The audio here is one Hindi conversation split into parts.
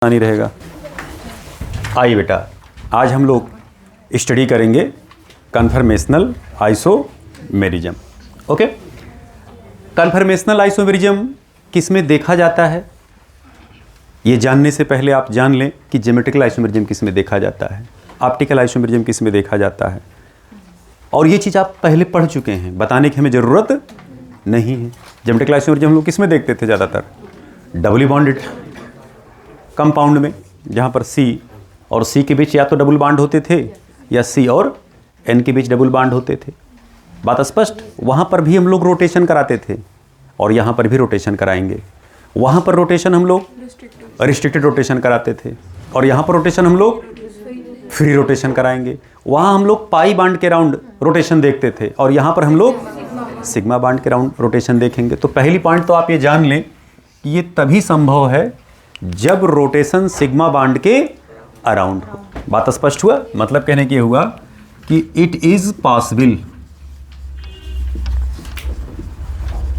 नहीं रहेगा। आइए बेटा, आज हम लोग स्टडी करेंगे conformational isomerism. Okay, conformational isomerism किस में देखा जाता है, ये जानने से पहले आप जान लें कि ज्योमेट्रिकल आइसोमेरिज्म किस में देखा जाता है, ऑप्टिकल आइसोमेरिज्म किस में देखा जाता है। और ये चीज़ आप पहले पढ़ चुके हैं, बताने की हमें ज़रूरत नहीं है। ज्योमेट्रिकल आइसोमेरिज्म हम लोग किस में देखते थे ज़्यादातर? डबली बॉन्डेड कंपाउंड में, जहाँ पर C और C के बीच या तो डबल बॉन्ड होते थे या C और N के बीच डबल बॉन्ड होते थे। बात स्पष्ट? वहाँ पर भी हम लोग रोटेशन कराते थे और यहाँ पर भी रोटेशन कराएंगे। वहाँ पर रोटेशन हम लोग रिस्ट्रिक्टेड रोटेशन कराते थे और यहाँ पर रोटेशन हम लोग फ्री रोटेशन कराएंगे। वहाँ हम लोग पाई बॉन्ड के राउंड रोटेशन देखते थे और यहाँ पर हम लोग सिग्मा बॉन्ड के राउंड रोटेशन देखेंगे। तो पहली पॉइंट तो आप ये जान लें कि ये तभी संभव है जब रोटेशन सिग्मा बॉन्ड के अराउंड हो। बात स्पष्ट हुआ? मतलब कहने की हुआ कि it is possible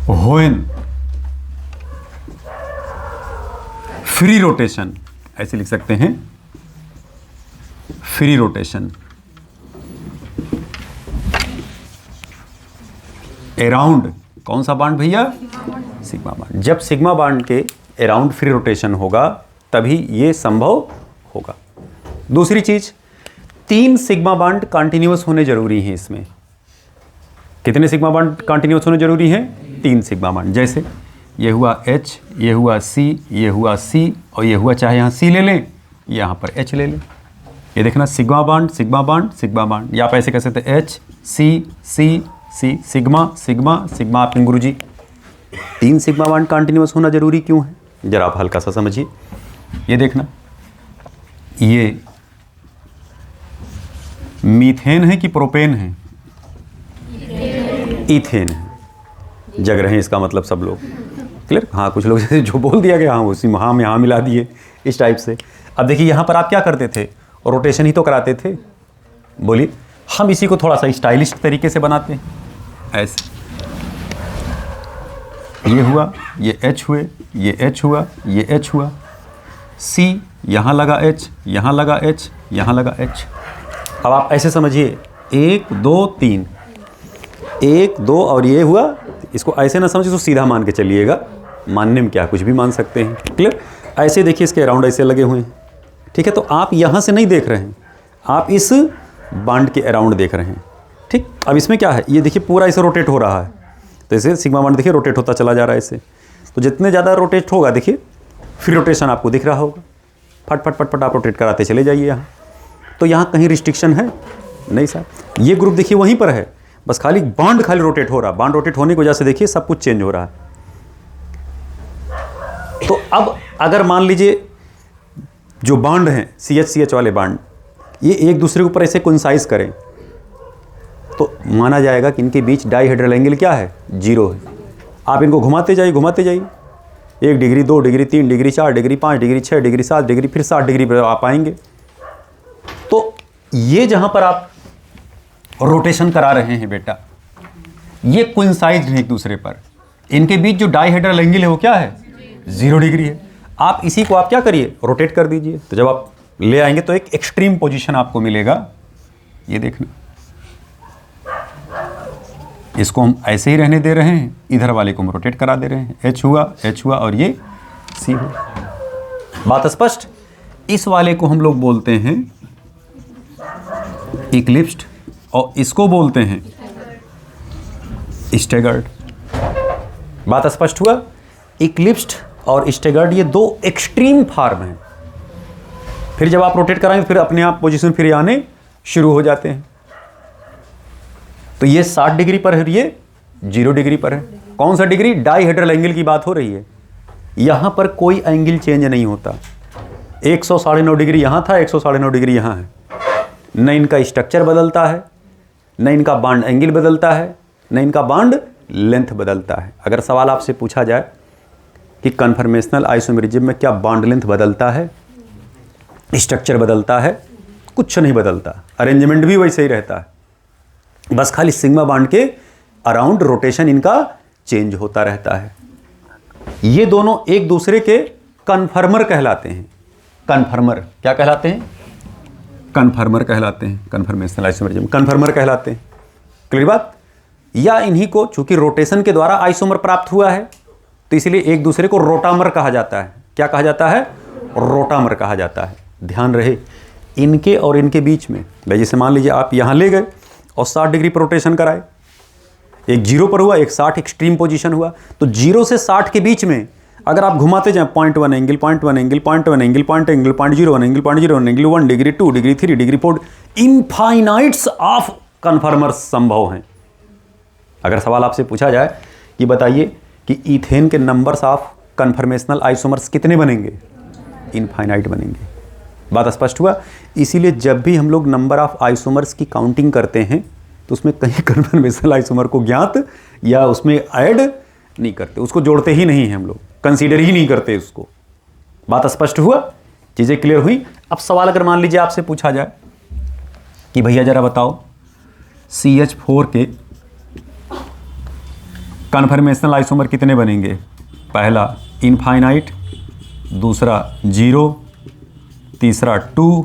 when free rotation, ऐसे लिख सकते हैं, फ्री रोटेशन अराउंड कौन सा बॉन्ड भैया? Sigma bond. जब सिग्मा बॉन्ड के अराउंड फ्री रोटेशन होगा तभी ये संभव होगा। दूसरी चीज, 3 सिग्मा बॉन्ड कंटिन्यूअस होने जरूरी हैं। इसमें कितने सिग्मा बॉन्ड कंटिन्यूअस होने जरूरी हैं? 3 सिग्मा बॉन्ड। जैसे ये हुआ H, ये हुआ C, ये हुआ C और ये हुआ, चाहे यहाँ C ले लें यहाँ पर H ले लें। ये देखना, sigma bond sigma bond sigma bond, या आप ऐसे कह सकते हैं H C C C sigma sigma sigma. आपके गुरुजी 3 सिग्मा बॉन्ड कंटिन्यूअस होना जरूरी क्यों है? जरा आप हल्का सा समझिए। ये देखना, ये मीथेन है कि प्रोपेन है? इथेन है। जग रहे हैं इसका मतलब सब लोग। क्लियर? हाँ, कुछ लोग जैसे जो बोल दिया गया हाँ उसी हाँ में हाँ मिला दिए, इस टाइप से। अब देखिए यहाँ पर आप क्या करते थे? रोटेशन ही तो कराते थे। बोलिए, हम इसी को थोड़ा सा स्टाइलिश तरीके से बनाते हैं। ऐसे ये हुआ, ये H हुए, ये H हुआ, ये H हुआ, C यहाँ लगा H, यहाँ लगा H, यहाँ लगा H। अब आप ऐसे समझिए, 1 2 3, 1 2 और ये हुआ। इसको ऐसे ना समझिए तो सीधा मान के चलिएगा, मानने में क्या कुछ भी मान सकते हैं। क्लियर? ऐसे देखिए, इसके अराउंड ऐसे लगे हुए हैं। ठीक है, तो आप यहाँ से नहीं देख रहे हैं, आप इस बॉन्ड के अराउंड देख रहे हैं। ठीक, अब इसमें क्या है, ये देखिए पूरा ऐसे रोटेट हो रहा है, तो ऐसे सिग्मा बॉन्ड देखिए रोटेट होता चला जा रहा है ऐसे। तो जितने ज़्यादा रोटेट होगा देखिए फ्री रोटेशन आपको दिख रहा होगा, फट फट फट फट आप रोटेट कराते चले जाइए यहाँ। तो यहाँ कहीं रिस्ट्रिक्शन है नहीं साहब। ये ग्रुप देखिए वहीं पर है, बस खाली बॉन्ड खाली रोटेट हो रहा है। बॉन्ड रोटेट होने की वजह से देखिए सब कुछ चेंज हो रहा है। तो अब अगर मान लीजिए जो बॉन्ड हैं CH वाले बॉन्ड, ये एक दूसरे के ऊपर ऐसे कोइंसाइड करें तो माना जाएगा कि इनके बीच डाइहेड्रल एंगल क्या है? 0 है। आप इनको घुमाते जाइए 1 degree 2 degree 3 degree 4 degree 5 degree 6 degree 7 degree, फिर 7 डिग्री पर आप आएंगे। तो ये जहां पर आप रोटेशन करा रहे हैं बेटा, ये कोइंसाइड है एक दूसरे पर। इनके बीच जो डाइहेड्रल एंगल है वो क्या है? 0 डिग्री है। आप इसी को आप क्या करिए? रोटेट कर दीजिए। तो जब आप ले आएंगे तो एक एक्सट्रीम पोजीशन आपको मिलेगा। ये देखना, इसको हम ऐसे ही रहने दे रहे हैं, इधर वाले को हम रोटेट करा दे रहे हैं। H हुआ और ये C हुआ। बात स्पष्ट? इस वाले को हम लोग बोलते हैं इक्लिप्स्ड और इसको बोलते हैं स्टैगर्ड। बात स्पष्ट हुआ? इक्लिप्स्ड और स्टैगर्ड ये 2 एक्सट्रीम फॉर्म हैं। फिर जब आप रोटेट कराएंगे फिर अपने आप पोजीशन फिर आने शुरू हो जाते हैं। तो ये 60 डिग्री पर है, ये 0 डिग्री पर है। कौन सा डिग्री? डाइहेड्रल एंगल की बात हो रही है। यहाँ पर कोई एंगल चेंज नहीं होता। 109.5 डिग्री यहाँ था, 109.5 डिग्री यहाँ है। न इनका स्ट्रक्चर बदलता है, न इनका बॉन्ड एंगल बदलता है, न इनका बॉन्ड लेंथ बदलता है। अगर सवाल आपसे पूछा जाए कि कन्फर्मेशनल आइसोमेरिज्म में क्या बॉन्ड लेंथ बदलता है, स्ट्रक्चर बदलता है? कुछ नहीं बदलता। अरेंजमेंट भी वैसे ही रहता है, बस खाली सिग्मा बॉन्ड के अराउंड रोटेशन इनका चेंज होता रहता है। ये दोनों एक दूसरे के कन्फर्मर कहलाते हैं। कन्फर्मर क्या कहलाते हैं? कन्फर्मर कहलाते हैं, कन्फर्मेशनल आइसोमेरिज्म कन्फर्मर कहलाते हैं। क्लियर बात? या इन्हीं को चूंकि रोटेशन के द्वारा आइसोमर प्राप्त हुआ है तो इसलिए एक दूसरे को रोटामर कहा जाता है। क्या कहा जाता है? रोटामर कहा जाता है। ध्यान रहे इनके और इनके बीच में, भाई जैसे मान लीजिए आप यहाँ ले गए और 60 डिग्री पर रोटेशन कराए, एक 0 पर हुआ, एक 60 एक्सट्रीम पोजीशन हुआ, तो 0 से 60 के बीच में अगर आप घुमाते जाएं 0.1 angle, 0.1 angle, 0.1 angle, 0.01 angle, 0.01 angle, 0.01 angle, 1 degree, 2 degree, 3 degree, 4, infinites of conformers संभव हैं। अगर सवाल आपसे पूछा जाए कि बताइए कि ईथेन के नंबर्स ऑफ कन्फर्मेशनल आइसोमर्स कितने बनेंगे? इनफाइनाइट बनेंगे। बात स्पष्ट हुआ? इसीलिए जब भी हम लोग नंबर ऑफ आइसोमर्स की काउंटिंग करते हैं तो उसमें कहीं कन्फर्मेशनल आइसोमर को ज्ञात या उसमें ऐड नहीं करते, उसको जोड़ते ही नहीं हैं हम लोग, कंसीडर ही नहीं करते उसको। बात स्पष्ट हुआ? चीज़ें क्लियर हुई? अब सवाल अगर मान लीजिए आपसे पूछा जाए कि भैया जरा बताओ CH4 के कन्फर्मेशनल आइसोमर कितने बनेंगे? पहला इनफाइनाइट, दूसरा 0, तीसरा 2,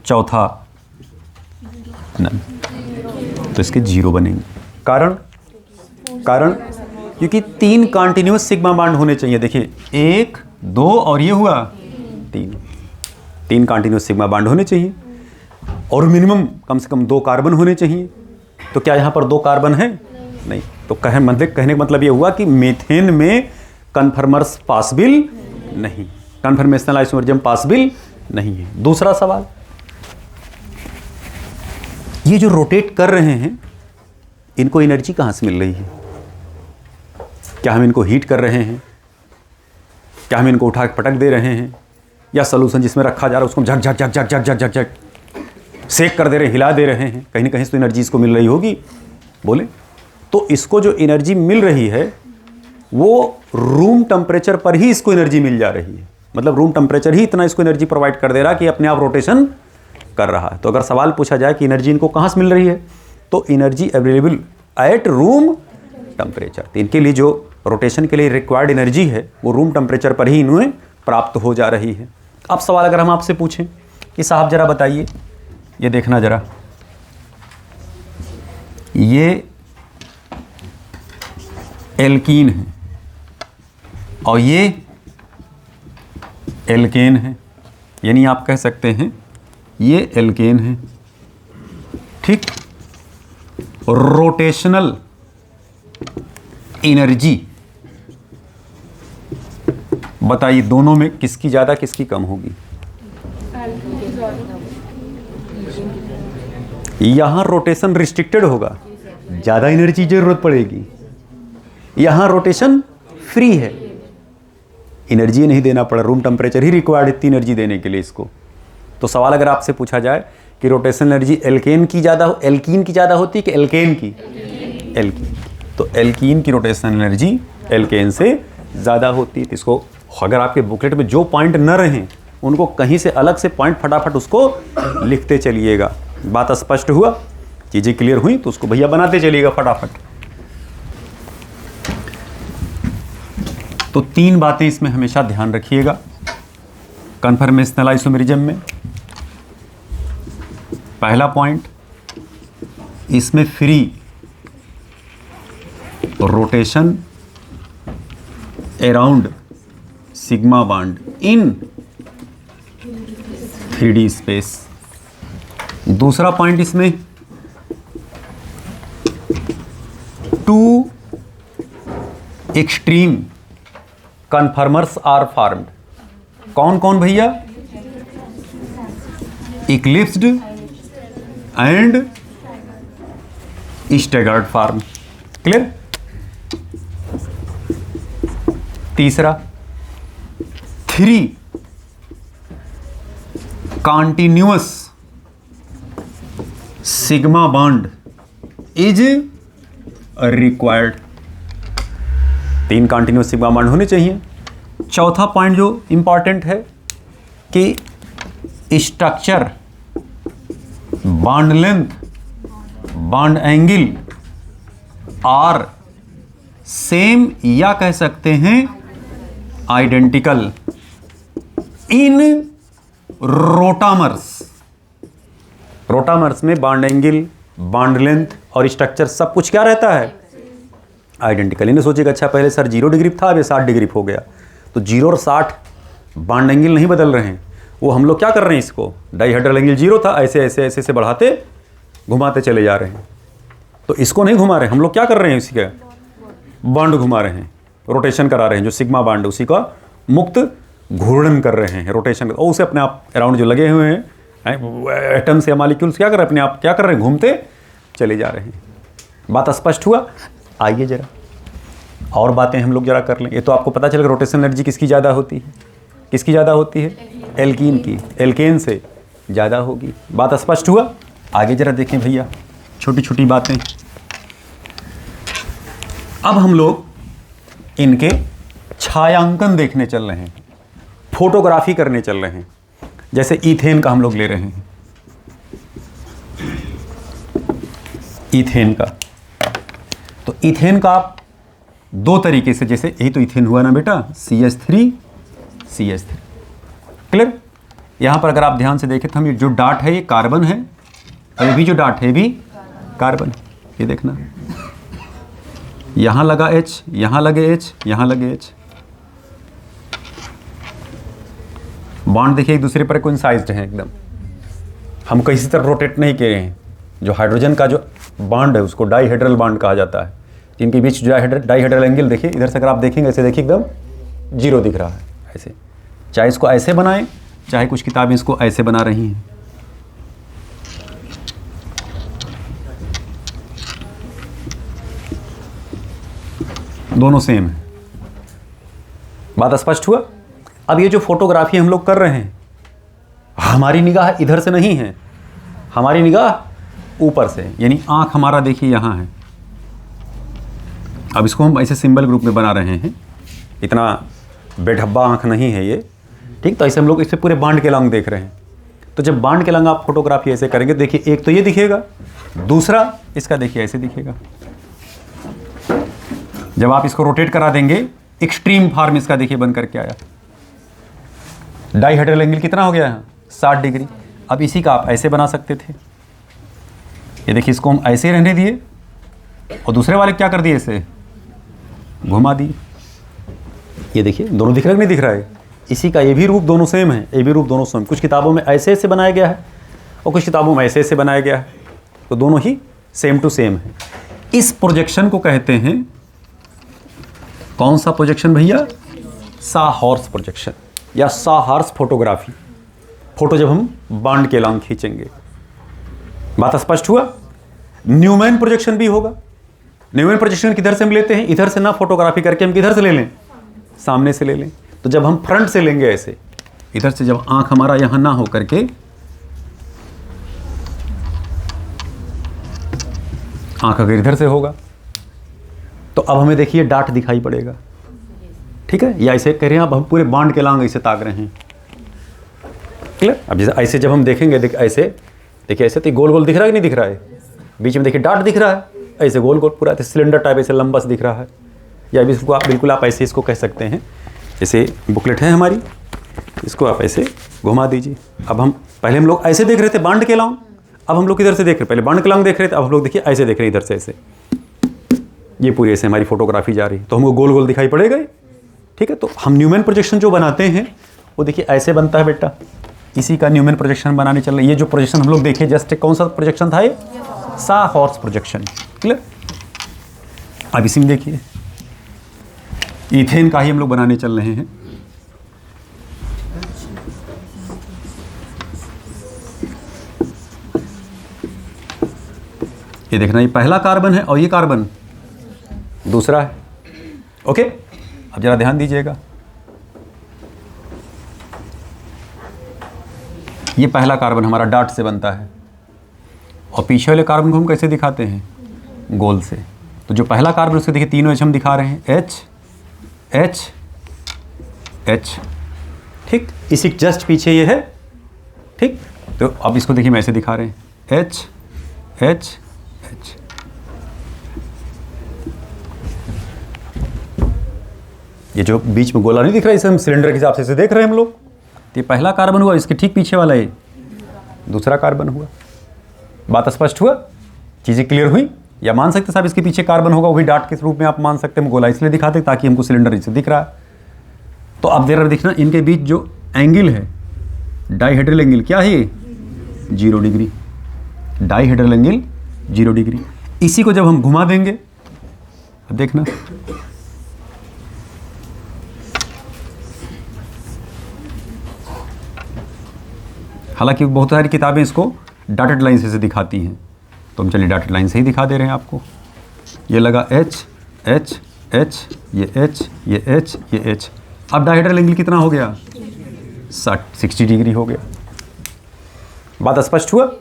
चौथा नन। तो इसके 0 बनेंगे। कारण क्योंकि 3 कॉन्टिन्यूस सिग्मा बॉन्ड होने चाहिए। देखिए 1, 2 और ये हुआ 3 कॉन्टिन्यूस सिग्मा बॉन्ड होने चाहिए और मिनिमम कम से कम 2 कार्बन होने चाहिए। तो क्या यहाँ पर 2 कार्बन है? नहीं। तो कहने का मतलब ये हुआ कि मीथेन में कन्फर्मर्स पॉसिबल नहीं, कन्फर्मेशनल आइसोमरिज्म पॉसिबल नहीं है। दूसरा सवाल, ये जो रोटेट कर रहे हैं इनको एनर्जी कहाँ से मिल रही है? क्या हम इनको हीट कर रहे हैं? क्या हम इनको उठा के पटक दे रहे हैं? या सॉल्यूशन जिसमें रखा जा रहा है उसको झक झक झक झक झक झक झक सेक कर दे रहे हैं, हिला दे रहे हैं, कहीं ना कहीं से तो एनर्जी इसको मिल रही होगी। बोले तो इसको जो एनर्जी मिल रही है वो रूम टेम्परेचर पर ही इसको एनर्जी मिल जा रही है। मतलब रूम टेम्परेचर ही इतना इसको एनर्जी प्रोवाइड कर दे रहा है कि अपने आप रोटेशन कर रहा है। तो अगर सवाल पूछा जाए कि एनर्जी इनको कहाँ से मिल रही है तो energy available at room temperature. तो इनके लिए जो रोटेशन के लिए रिक्वायर्ड एनर्जी है वो रूम टेम्परेचर पर ही इन्हें प्राप्त हो जा रही है। अब सवाल अगर हम आपसे पूछें कि साहब जरा बताइए, ये देखना जरा, ये एल्कीन है और ये एल्केन है, यानी आप कह सकते हैं ये एल्केन है, ठीक। रोटेशनल एनर्जी बताइए दोनों में किसकी ज़्यादा किसकी कम होगी? यहाँ रोटेशन रिस्ट्रिक्टेड होगा, ज़्यादा एनर्जी जरूरत पड़ेगी। यहाँ रोटेशन फ्री है, एनर्जी नहीं देना पड़ा, रूम टेम्परेचर ही रिक्वायर्ड है इतनी एनर्जी देने के लिए इसको। तो सवाल अगर आपसे पूछा जाए कि रोटेशन एनर्जी एल्केन की ज़्यादा होती है कि एल्केन की? एल्कीन। तो एल्कीन की रोटेशन एनर्जी एल्केन से ज़्यादा होती है। तो इसको अगर आपके बुकलेट में जो पॉइंट न रहें उनको कहीं से अलग से पॉइंट फटाफट उसको लिखते चलिएगा। बात स्पष्ट हुआ? चीज़ें क्लियर हुई तो उसको भैया बनाते चलिएगा फटाफट। तो 3 बातें इसमें हमेशा ध्यान रखिएगा कन्फर्मेशनल आइसोमेरिज्म में। पहला पॉइंट, इसमें free rotation around sigma bond in 3D space. दूसरा पॉइंट, इसमें 2 एक्सट्रीम कन्फर्मर्स आर फॉर्म्ड। कौन कौन भैया? Eclipsed and staggered form. Clear? तीसरा, 3 continuous sigma bond is required. 3 continuous sigma bond होने चाहिए। चौथा पॉइंट जो इंपॉर्टेंट है कि structure, bond length, bond angle are same या कह सकते हैं आइडेंटिकल इन रोटामर्स। रोटामर्स में बॉन्ड एंगल, बॉन्ड लेंथ और स्ट्रक्चर सब कुछ क्या रहता है? आइडेंटिकल। इन्हें सोचेगा अच्छा पहले सर 0 डिग्री था, अब ये 60 डिग्री हो गया, तो 0 और 60 बॉन्ड एंगल नहीं बदल रहे हैं। वो हम लोग क्या कर रहे हैं, इसको डाइहेड्रल एंगल 0 था, ऐसे ऐसे ऐसे ऐसे बढ़ाते घुमाते चले जा रहे हैं। तो इसको नहीं घुमा रहे, हम लोग क्या कर रहे हैं, इसी का बॉन्ड घुमा रहे हैं, रोटेशन करा रहे हैं। जो सिग्मा बॉन्ड उसी का मुक्त घूर्णन कर रहे हैं, रोटेशन, और उसे अपने आप अराउंड जो लगे हुए हैं एटम्स या मॉलिक्यूल्स क्या कर रहे हैं, अपने आप क्या कर रहे हैं, घूमते चले जा रहे हैं। बात स्पष्ट हुआ? आइए जरा और बातें हम लोग जरा कर लें। ये तो आपको पता चलेगा रोटेशन एनर्जी किसकी ज़्यादा होती है, किसकी ज़्यादा होती है? एल्कीन की, एल्केन से ज़्यादा होगी। बात स्पष्ट हुआ? आगे जरा देखें भैया, छोटी छोटी बातें। अब हम लोग इनके छायांकन देखने चल रहे हैं, फोटोग्राफी करने चल रहे हैं। जैसे ईथेन का हम लोग ले रहे हैं, ईथेन का। तो ईथेन का आप 2 तरीके से, जैसे यही तो ईथेन हुआ ना बेटा, CH3 CH3, क्लियर? यहाँ पर अगर आप ध्यान से देखें तो हम ये जो डाट है ये कार्बन है, और ये भी जो डाट है ये भी कार्बन है। ये देखना, यहाँ लगा H, यहाँ लगे H, यहाँ लगे H। बॉन्ड देखिए एक दूसरे पर कोइंसाइज्ड है एकदम, हम किसी तरह रोटेट नहीं किए हैं। जो हाइड्रोजन का जो बॉन्ड है उसको डाइहेड्रल बॉन्ड कहा जाता है। इनके बीच जो डाइहेड्रल एंगल देखिए, इधर से अगर आप देखेंगे ऐसे देखिए एकदम 0 दिख रहा है ऐसे। चाहे इसको ऐसे बनाएं, चाहे कुछ किताबें इसको ऐसे बना रही हैं। दोनों सेम है। बात स्पष्ट हुआ? अब ये जो फोटोग्राफी हम लोग कर रहे हैं, हमारी निगाह इधर से नहीं है, हमारी निगाह ऊपर से, यानी आंख हमारा देखिए यहाँ है। अब इसको हम ऐसे सिंबल ग्रुप में बना रहे हैं, इतना बेढब्बा आंख नहीं है ये, ठीक? तो ऐसे हम लोग इस पर पूरे बांड के लंग देख रहे हैं। तो जब बांड के लंग आप फोटोग्राफी ऐसे करेंगे, देखिए एक तो ये दिखेगा, दूसरा इसका देखिए ऐसे दिखेगा। जब आप इसको रोटेट करा देंगे, एक्सट्रीम फॉर्म इसका देखिए बन करके आया। डाइहेड्रल एंगल कितना हो गया है? 60 डिग्री। अब इसी का आप ऐसे बना सकते थे, ये देखिए इसको हम ऐसे रहने दिए, और दूसरे वाले क्या कर दिए, इसे घुमा दिए। ये देखिए दोनों दिख रहा है कि नहीं दिख रहा है? इसी का ये भी रूप दोनों सेम है, ये भी रूप दोनों सेम। कुछ किताबों में ऐसे ऐसे बनाया गया है और कुछ किताबों में ऐसे ऐसे बनाया गया है, तो दोनों ही सेम टू सेम है। इस प्रोजेक्शन को कहते हैं, कौन सा प्रोजेक्शन भैया? साहॉर्स प्रोजेक्शन या साहॉर्स फोटोग्राफी। फोटो जब हम बांड के लॉन्ग खींचेंगे। बात स्पष्ट हुआ? न्यूमैन प्रोजेक्शन भी होगा। न्यूमैन प्रोजेक्शन किधर से हम लेते हैं? इधर से ना फोटोग्राफी करके हम किधर से ले लें? सामने से ले लें। तो जब हम फ्रंट से लेंगे ऐसे, इधर से जब आंख हमारा यहां ना हो करके आंख अगर इधर से होगा, तो अब हमें देखिए डाट दिखाई पड़ेगा, ठीक है? या ऐसे कह रहे हैं अब हम पूरे बांड के लांग ऐसे ताक रहे हैं, क्लियर? अब जैसे ऐसे जब हम देखेंगे, ऐसे देखिए, ऐसे तो गोल गोल दिख रहा है कि नहीं दिख रहा है? बीच में देखिए डाट दिख रहा है, ऐसे गोल गोल पूरा सिलेंडर टाइप ऐसे लंबा से दिख रहा है। या इसको आप बिल्कुल आप ऐसे इसको कह सकते हैं, जैसे बुकलेट है हमारी, इसको आप ऐसे घुमा दीजिए। अब हम पहले हम लोग ऐसे देख रहे थे बांड के लांग, अब हम लोग इधर से देख रहे, पहले बांड के लांग देख रहे थे, अब हम लोग देखिए ऐसे देख रहे हैं इधर से ऐसे। ये पूरी ऐसे हमारी फोटोग्राफी जा रही है, तो हमको गोल गोल दिखाई पड़ेगा, ठीक है? तो हम न्यूमैन प्रोजेक्शन जो बनाते हैं वो देखिए ऐसे बनता है बेटा, इसी का न्यूमैन प्रोजेक्शन बनाने चल रहे हैं। ये जो प्रोजेक्शन हम लोग देखे जस्ट, कौन सा प्रोजेक्शन था ये? साहॉर्स प्रोजेक्शन, क्लियर? अब इसी में देखिए ईथेन का ही हम लोग बनाने चल रहे हैं। ये देखना, ये पहला कार्बन है और ये कार्बन दूसरा है, ओके? अब जरा ध्यान दीजिएगा, ये पहला कार्बन हमारा डाट से बनता है, और पीछे वाले कार्बन को हम कैसे दिखाते हैं? गोल से। तो जो पहला कार्बन उसके देखिए तीनों एच हम दिखा रहे हैं, एच एच एच, ठीक? इसी जस्ट पीछे ये है, ठीक? तो अब इसको देखिए हम ऐसे दिखा रहे हैं, एच एच एच। ये जो बीच में गोला नहीं दिख रहा है, इसे हम सिलेंडर के हिसाब से देख रहे हैं हम लोग, तो ये पहला कार्बन हुआ, इसके ठीक पीछे वाला ये दूसरा कार्बन हुआ। बात स्पष्ट हुआ, चीज़ें क्लियर हुई? या मान सकते साहब इसके पीछे कार्बन होगा, वही डाट के रूप में आप मान सकते हैं। हम गोला इसलिए दिखाते ताकि हमको सिलेंडर इससे दिख रहा है। तो अब देर देखना इनके बीच जो एंगल है, डाइहेड्रल एंगल क्या है ये? 0 डिग्री। Dihedral angle 0 degree. इसी को जब हम घुमा देंगे, अब देखना हालांकि बहुत सारी किताबें इसको डॉटेड लाइन से दिखाती हैं, तो हम चलिए डॉटेड लाइन से ही दिखा दे रहे हैं आपको। ये लगा H H H, ये H ये H ये H। अब डाइहेड्रल एंगल कितना हो गया? 60 डिग्री हो गया। बात स्पष्ट हुआ?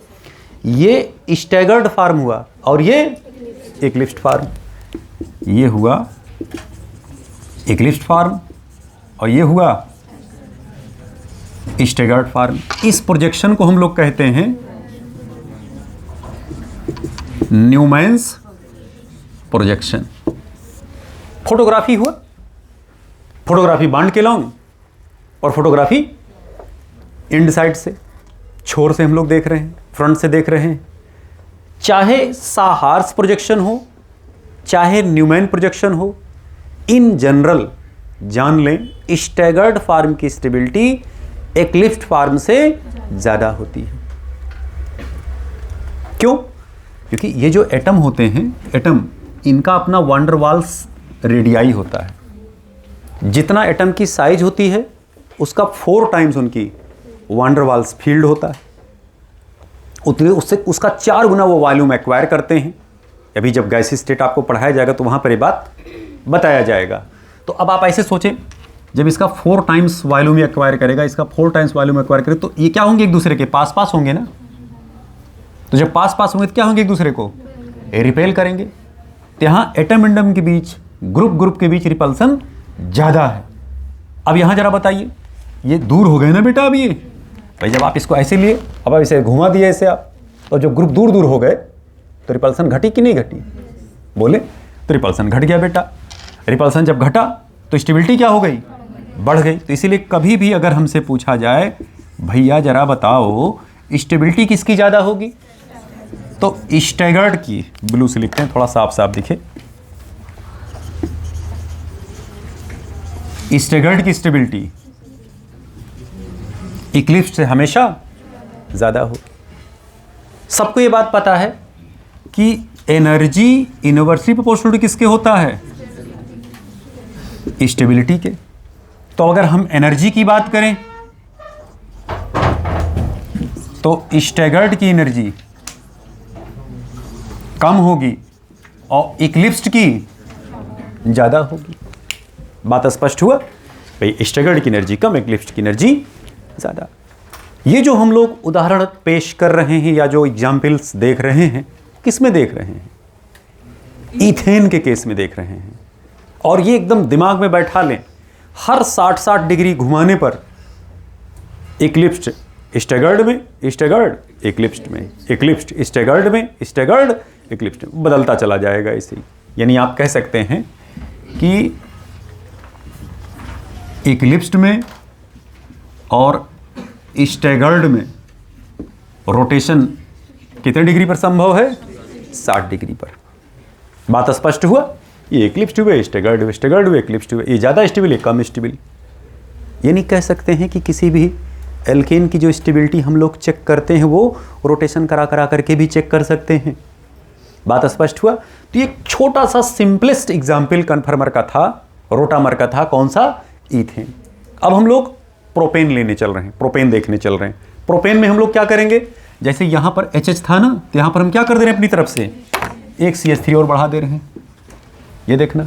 ये स्टैगर्ड फॉर्म हुआ और ये इक्लिप्स्ड फॉर्म। ये हुआ इक्लिप्स्ड फॉर्म और ये हुआ स्टैगर्ड फॉर्म। इस प्रोजेक्शन को हम लोग कहते हैं न्यूमैन्स प्रोजेक्शन। फोटोग्राफी हुआ, फोटोग्राफी बांड के लॉन्ग और फोटोग्राफी इंड साइड से, छोर से हम लोग देख रहे हैं, फ्रंट से देख रहे हैं। चाहे साहार्स प्रोजेक्शन हो, चाहे न्यूमैन प्रोजेक्शन हो, इन जनरल जान लें स्टैगर्ड फॉर्म की स्टेबिलिटी इक्लिप्स्ड फॉर्म से ज़्यादा होती है। क्यों? क्योंकि ये जो एटम होते हैं, एटम इनका अपना वान डर वाल्स रेडियाई होता है। जितना एटम की साइज होती है उसका 4 टाइम्स उनकी वान डर वाल्स फील्ड होता है। उतने उससे उसका 4 गुना वो वॉल्यूम एक्वायर करते हैं। अभी जब गैसीय स्टेट आपको पढ़ाया जाएगा तो वहाँ पर ये बात बताया जाएगा। तो अब आप ऐसे सोचें, जब इसका 4 टाइम्स वॉल्यूम एक्वायर करेगा, इसका 4 टाइम्स वॉल्यूम एक्वायर करे, तो ये क्या होंगे? एक दूसरे के पास पास होंगे ना। तो जब पास पास होंगे तो क्या होंगे? एक दूसरे को रिपेल करेंगे। तो यहाँ एटम एंडम के बीच, ग्रुप के बीच रिपल्सन ज़्यादा है। अब यहाँ जरा बताइए, ये दूर हो गए ना बेटा। अब ये भाई जब आप इसको ऐसे लिए, अब आप इसे घुमा दिए ऐसे आप, और जो ग्रुप दूर दूर हो गए तो रिपल्सन घटी कि नहीं घटी? बोले तो रिपल्सन घट गया बेटा। रिपल्सन जब घटा तो स्टेबिलिटी क्या हो गई? बढ़ गई। तो इसीलिए कभी भी अगर हमसे पूछा जाए भैया जरा बताओ स्टेबिलिटी किसकी ज़्यादा होगी, तो स्टैगर्ड की, ब्लू से लिखते हैं थोड़ा साफ साफ दिखे, स्टैगर्ड की स्टेबिलिटी इक्लिप्स्ड से हमेशा ज़्यादा हो। सबको ये बात पता है कि एनर्जी इनवर्सली प्रोपोर्शनल टू किसके होता है? स्टेबिलिटी के। तो अगर हम एनर्जी की बात करें तो स्टैगर्ड की एनर्जी कम होगी और इक्लिप्स्ड की ज़्यादा होगी। बात स्पष्ट हुआ? भाई स्टैगर्ड की एनर्जी कम, इक्लिप्स्ड की एनर्जी ज़्यादा। ये जो हम लोग उदाहरण पेश कर रहे हैं या जो एग्जाम्पल्स देख रहे हैं, किस में देख रहे हैं? ईथेन के केस में देख रहे हैं। और ये एकदम दिमाग में बैठा लें, हर 60 डिग्री घुमाने पर इक्लिप्स्ड स्टैगर्ड में, स्टैगर्ड इक्लिप्स्ड में, इक्लिप्स्ड स्टैगर्ड में, स्टैगर्ड इक्लिप्स्ड में, बदलता चला जाएगा इसे। यानी आप कह सकते हैं कि इक्लिप्स्ड में और स्टैगर्ड में रोटेशन कितने डिग्री पर संभव है? 60 डिग्री पर। बात स्पष्ट हुआ? ये इक्लिप्स्ड हुए, स्टैगर्ड हुए, स्टैगर्ड हुए, इक्लिप्स्ड हुए। ये ज़्यादा स्टेबल, ये कम स्टेबल। ये नहीं कह सकते हैं कि किसी भी एल्केन की जो स्टेबिलिटी हम लोग चेक करते हैं वो रोटेशन करा करा करके भी चेक कर सकते हैं। बात स्पष्ट हुआ? तो ये छोटा सा सिंपलेस्ट एग्जाम्पल कन्फर्मर का था, रोटामर का था। कौन सा? ईथेन। अब हम लोग प्रोपेन लेने चल रहे हैं, प्रोपेन देखने चल रहे हैं। प्रोपेन में हम लोग क्या करेंगे? जैसे यहाँ पर HH था ना, तो यहाँ पर हम क्या कर दे रहे हैं? अपनी तरफ से एक CH3 और बढ़ा दे रहे हैं। ये देखना,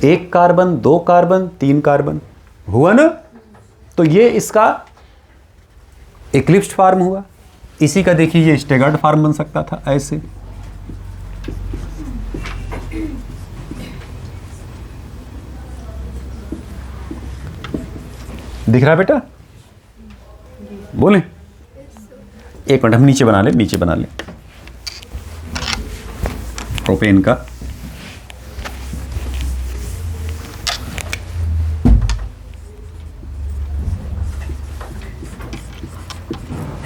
1 कार्बन, 2 कार्बन, 3 कार्बन हुआ ना। तो ये इसका इक्लिप्स्ड फॉर्म हुआ। इसी का देखिए ये स्टैगर्ड फॉर्म बन सकता था ऐसे। दिख रहा है बेटा? बोले? एक मिनट हम नीचे बना ले, नीचे बना ले प्रोपेन का।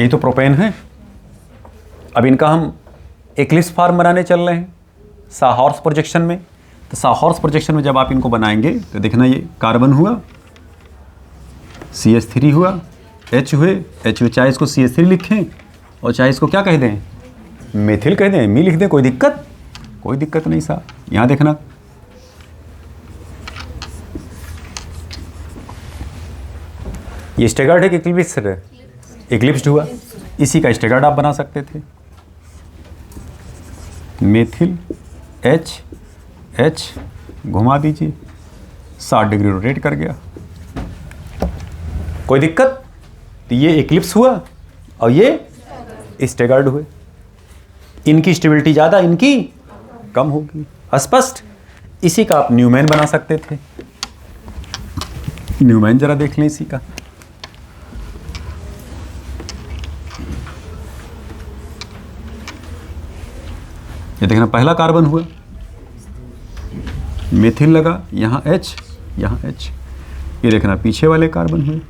ये तो प्रोपेन है। अब इनका हम एक्लिप्स फॉर्म बनाने चल रहे हैं साहॉर्स प्रोजेक्शन में। तो साहॉर्स प्रोजेक्शन में जब आप इनको बनाएंगे तो देखना, ये कार्बन हुआ, CH3 हुआ, H हुए, चाहे इसको CH3 लिखें और चाहे इसको क्या कह दें, मेथिल कह दें, मी लिख दें, कोई दिक्कत नहीं साहब। यहाँ देखना, ये स्टेगार्ड है कि एक्लिप्स्ड है? एक्लिप्स्ड हुआ, इसी का स्टेगार्ड आप बना सकते थे। मेथिल H घुमा दीजिए, 60 डिग्री रोटेट कर गया, कोई दिक्कत? तो ये एक्लिप्स हुआ और ये स्टेगार्ड हुए। इनकी स्टेबिलिटी ज़्यादा, इनकी कम होगी, स्पष्ट। इसी का आप न्यूमैन बना सकते थे। न्यूमैन जरा देख लें इसी का। ये देखना, पहला कार्बन हुआ, मेथिल लगा, यहाँ H, यहाँ H। ये देखना पीछे वाले कार्बन हुए।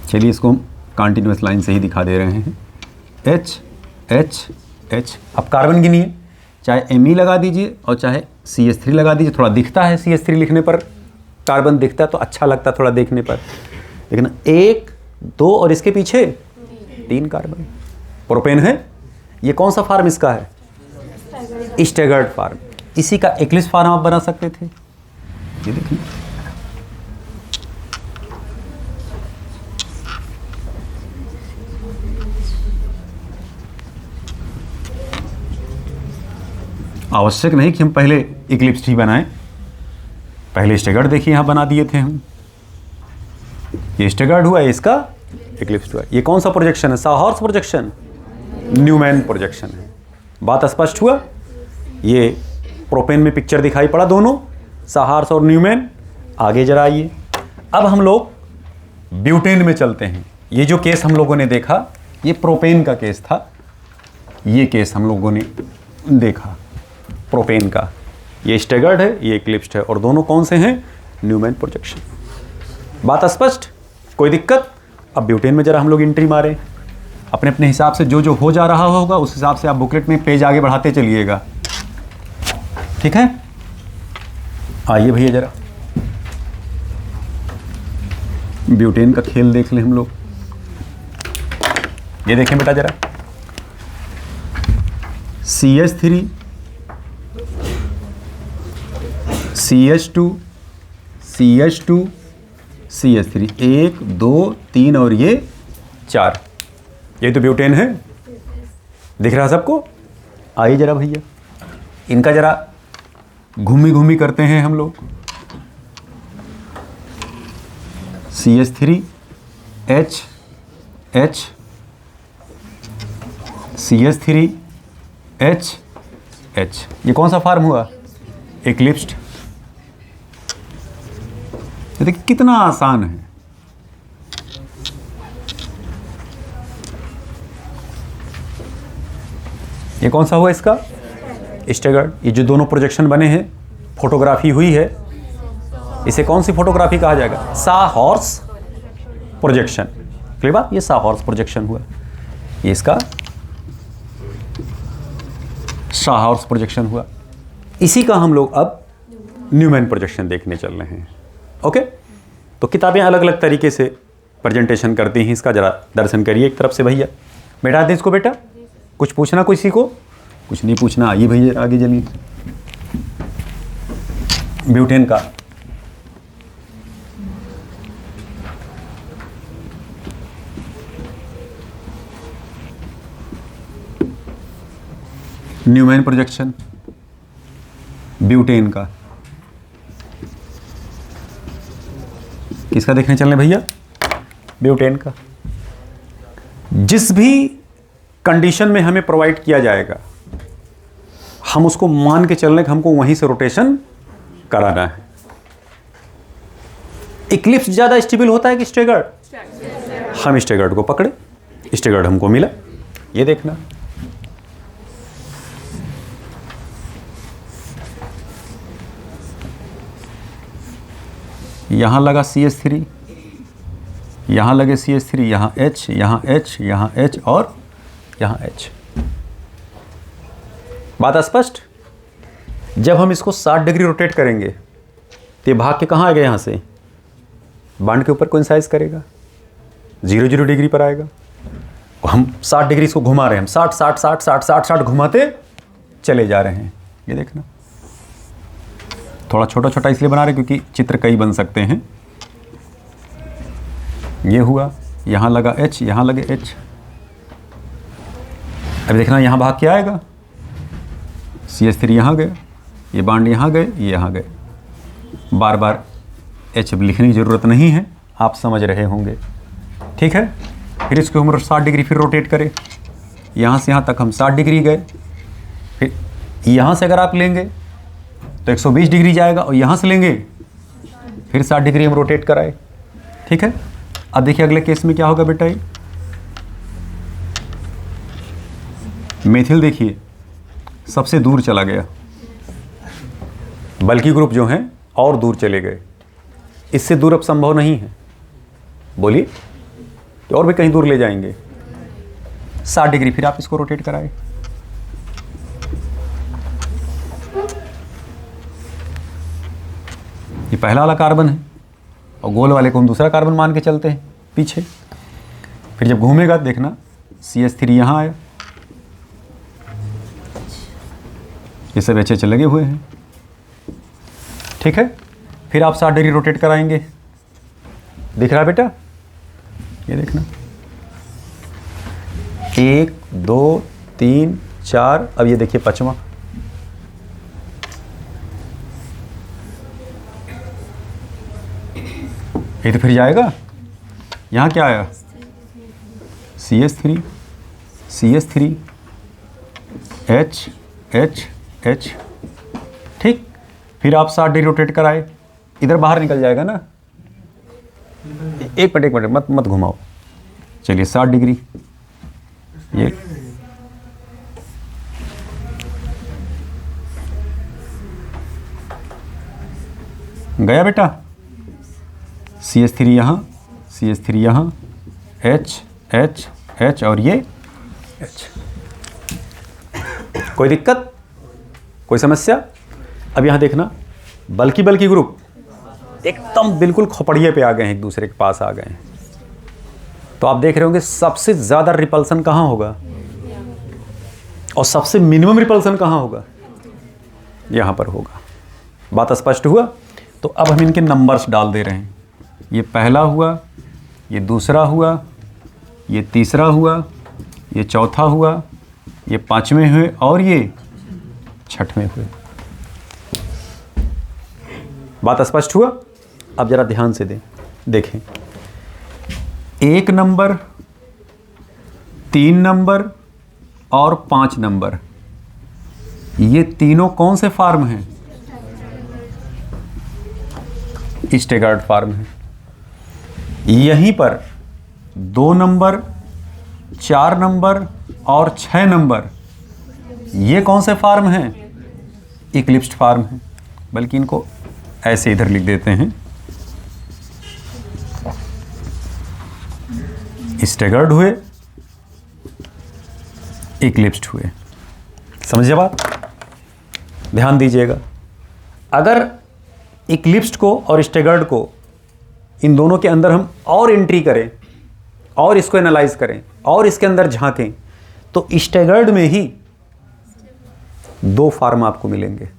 चलिए इसको हम कंटिन्यूअस लाइन से ही दिखा दे रहे हैं। H। अब कार्बन गिनिए, चाहे Me लगा दीजिए और चाहे CH3 लगा दीजिए। थोड़ा दिखता है CH3 लिखने पर, कार्बन दिखता है तो अच्छा लगता है थोड़ा देखने पर। देखना 1, 2 और इसके पीछे 3 कार्बन। प्रोपेन है। ये कौन सा फार्म इसका है? Staggered form. इसी का एक्लिप्स फार्म आप बना सकते थे। ये देखिए, आवश्यक नहीं कि हम पहले एक्लिप्स ही बनाएं, पहले स्टेगर्ड देखिए यहाँ बना दिए थे हम। ये स्टेगर्ड हुआ, इसका एक्लिप्स हुआ। ये कौन सा प्रोजेक्शन है? साहॉर्स प्रोजेक्शन, न्यूमैन प्रोजेक्शन है। बात स्पष्ट हुआ? ये प्रोपेन में पिक्चर दिखाई पड़ा दोनों, साहॉर्स और न्यूमैन। आगे जरा आइए, अब हम लोग ब्यूटेन में चलते हैं। ये जो केस हम लोगों ने देखा, ये प्रोपेन का केस था। ये केस हम लोगों ने देखा प्रोपेन का। ये स्टेगर्ड है, ये एक्लिप्स्ड है, और दोनों कौन से हैं? Newman projection. बात स्पष्ट? कोई दिक्कत? अब ब्यूटेन में जरा हम लोग एंट्री मारें। अपने अपने हिसाब से जो जो हो जा रहा होगा उस हिसाब से आप बुकलेट में पेज आगे बढ़ाते चलिएगा, ठीक है? आइए भैया जरा ब्यूटेन का खेल देख लें हम लोग। ये देखें बेटा जरा, CH3 CH2 CH2 CH3, 1 2 3 और ये 4। ये तो ब्यूटेन है, दिख रहा सबको? आइए जरा भैया, इनका जरा घूमी घूमी करते हैं हम लोग। CH3 H CH3 H ये कौन सा फार्म हुआ? एक्लिप्स्ड। ये देखिए कितना आसान है। ये कौन सा हुआ इसका? स्टेगर्ड। ये जो दोनों प्रोजेक्शन बने हैं, फोटोग्राफी हुई है, इसे कौन सी फोटोग्राफी कहा जाएगा? साहॉर्स प्रोजेक्शन। क्लियर बात? ये साहॉर्स प्रोजेक्शन हुआ, ये इसका साहॉर्स प्रोजेक्शन हुआ। इसी का हम लोग अब न्यूमैन प्रोजेक्शन देखने चल रहे हैं। ओके, तो किताबें अलग अलग तरीके से प्रेजेंटेशन करती हैं, इसका जरा दर्शन करिए एक तरफ से भैया। बैठा दें इसको बेटा। कुछ पूछना किसी को? कुछ नहीं पूछना। आइए भैया आगे चलिए। ब्यूटेन का न्यूमैन प्रोजेक्शन, ब्यूटेन का। किसका देखने चल रहे भैया? ब्यूटेन का। जिस भी कंडीशन में हमें प्रोवाइड किया जाएगा, हम उसको मान के चलने का हमको वहीं से रोटेशन कराना है। इक्लिप्स ज्यादा स्टेबल होता है कि स्टेगर्ड? हम स्टेगर्ड को पकड़े, स्टेगर्ड हमको मिला। ये देखना, यहां लगा CH3, यहाँ लगे CH3, यहाँ H, यहाँ H, यहाँ H और यहाँ H। बात स्पष्ट? जब हम इसको 60 डिग्री रोटेट करेंगे तो ये भाग के कहाँ आएगा? यहाँ से बॉन्ड के ऊपर कोइंसाइड करेगा, 0 डिग्री पर आएगा। हम 60 डिग्री इसको घुमा रहे हैं, हम 60 60 60 60 60 60 घुमाते चले जा रहे हैं। ये देखना, थोड़ा छोटा छोटा इसलिए बना रहे हैं क्योंकि चित्र कई बन सकते हैं। ये हुआ, यहाँ लगा H, यहाँ लगे H। अभी देखना यहाँ भाग क्या आएगा? CH3 यहाँ गए, ये बॉन्ड यहाँ गए, ये यहाँ गए। बार बार H लिखने की ज़रूरत नहीं है, आप समझ रहे होंगे। ठीक है, फिर इसको हम 60 डिग्री फिर रोटेट करें। यहाँ से यहाँ तक हम 60 डिग्री गए, फिर यहाँ से अगर आप लेंगे तो 120 डिग्री जाएगा, और यहाँ से लेंगे फिर 60 डिग्री हम रोटेट कराए। ठीक है, अब देखिए अगले केस में क्या होगा बेटा। ये मेथिल देखिए सबसे दूर चला गया, बल्कि ग्रुप जो हैं और दूर चले गए। इससे दूर अब संभव नहीं है, बोलिए, तो और भी कहीं दूर ले जाएंगे। 60 डिग्री फिर आप इसको रोटेट कराए। ये पहला वाला कार्बन है और गोल वाले को हम दूसरा कार्बन मान के चलते हैं पीछे। फिर जब घूमेगा देखना CH3 यहाँ आया, ये सब HH लगे हुए हैं। ठीक है, फिर आप 60 डिग्री रोटेट कराएंगे। दिख रहा है बेटा? ये देखना, 1 2 3 4, अब ये देखिए 5वां। ये तो फिर जाएगा, यहाँ क्या आया? CH3 CH3 H H H। ठीक, फिर आप 60 डिग्री रोटेट कराए, इधर बाहर निकल जाएगा ना। एक मिनट मत घुमाओ। चलिए 60 डिग्री, ये गया बेटा। CH3 यहाँ, CH3 यहाँ, H H H और ये H। कोई दिक्कत, कोई समस्या? अब यहाँ देखना, बल्कि ग्रुप एकदम बिल्कुल खोपड़िए पे आ गए हैं, एक दूसरे के पास आ गए हैं। तो आप देख रहे होंगे सबसे ज़्यादा रिपल्सन कहाँ होगा और सबसे मिनिमम रिपल्सन कहाँ होगा? यहाँ पर होगा। बात स्पष्ट हुआ? तो अब हम इनके नंबर्स डाल दे रहे हैं। ये पहला हुआ, ये दूसरा हुआ, ये तीसरा हुआ, ये चौथा हुआ, ये 5वें हुए और ये 6वें हुए। बात स्पष्ट हुआ? अब जरा ध्यान से देखें, 1 नंबर, 3 नंबर और 5 नंबर, ये तीनों कौन से फार्म हैं? स्टेगर्ड फार्म है। यहीं पर 2 नंबर, 4 नंबर और 6 नंबर, ये कौन से फार्म हैं? इक्लिप्स्ड फार्म है। बल्कि इनको ऐसे इधर लिख देते हैं, स्टेगर्ड हुए, इक्लिप्स्ड हुए। समझिए बात? ध्यान दीजिएगा, अगर इक्लिप्स्ड को और स्टेगर्ड को इन दोनों के अंदर हम और एंट्री करें और इसको एनालाइज करें और इसके अंदर झांकें, तो स्टेगर्ड में ही 2 फार्म आपको मिलेंगे।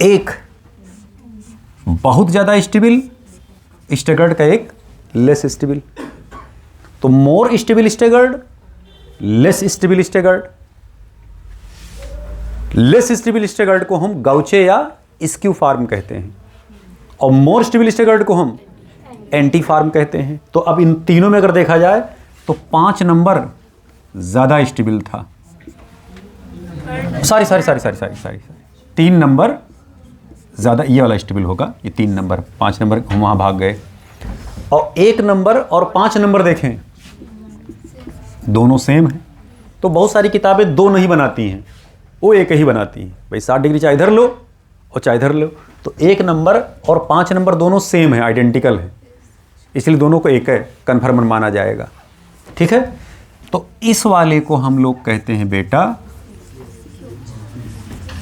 एक बहुत ज़्यादा स्टेबल स्टेगर्ड का, एक लेस स्टेबल। तो more stable staggered, less stable staggered. Less stable staggered को हम गाउचे या स्क्यू फार्म कहते हैं और मोर स्टेबल स्टेगर्ड को हम एंटी फार्म कहते हैं। तो अब इन तीनों में अगर देखा जाए तो 5 नंबर ज़्यादा स्टेबल था। सॉरी 3 नंबर ज़्यादा, ये वाला स्टेबल होगा, ये 3 नंबर, 5 नंबर हम वहाँ भाग गए। और 1 नंबर और 5 नंबर देखें, दोनों सेम हैं। तो बहुत सारी किताबें 2 नहीं बनाती हैं, वो एक ही बनाती हैं। भाई 60 डिग्री चाहे इधर लो और चाहे इधर लो। तो 1 नंबर और 5 नंबर दोनों सेम है, आइडेंटिकल है। इसलिए दोनों को एक है, कन्फर्मर माना जाएगा। ठीक है, तो इस वाले को हम लोग कहते हैं बेटा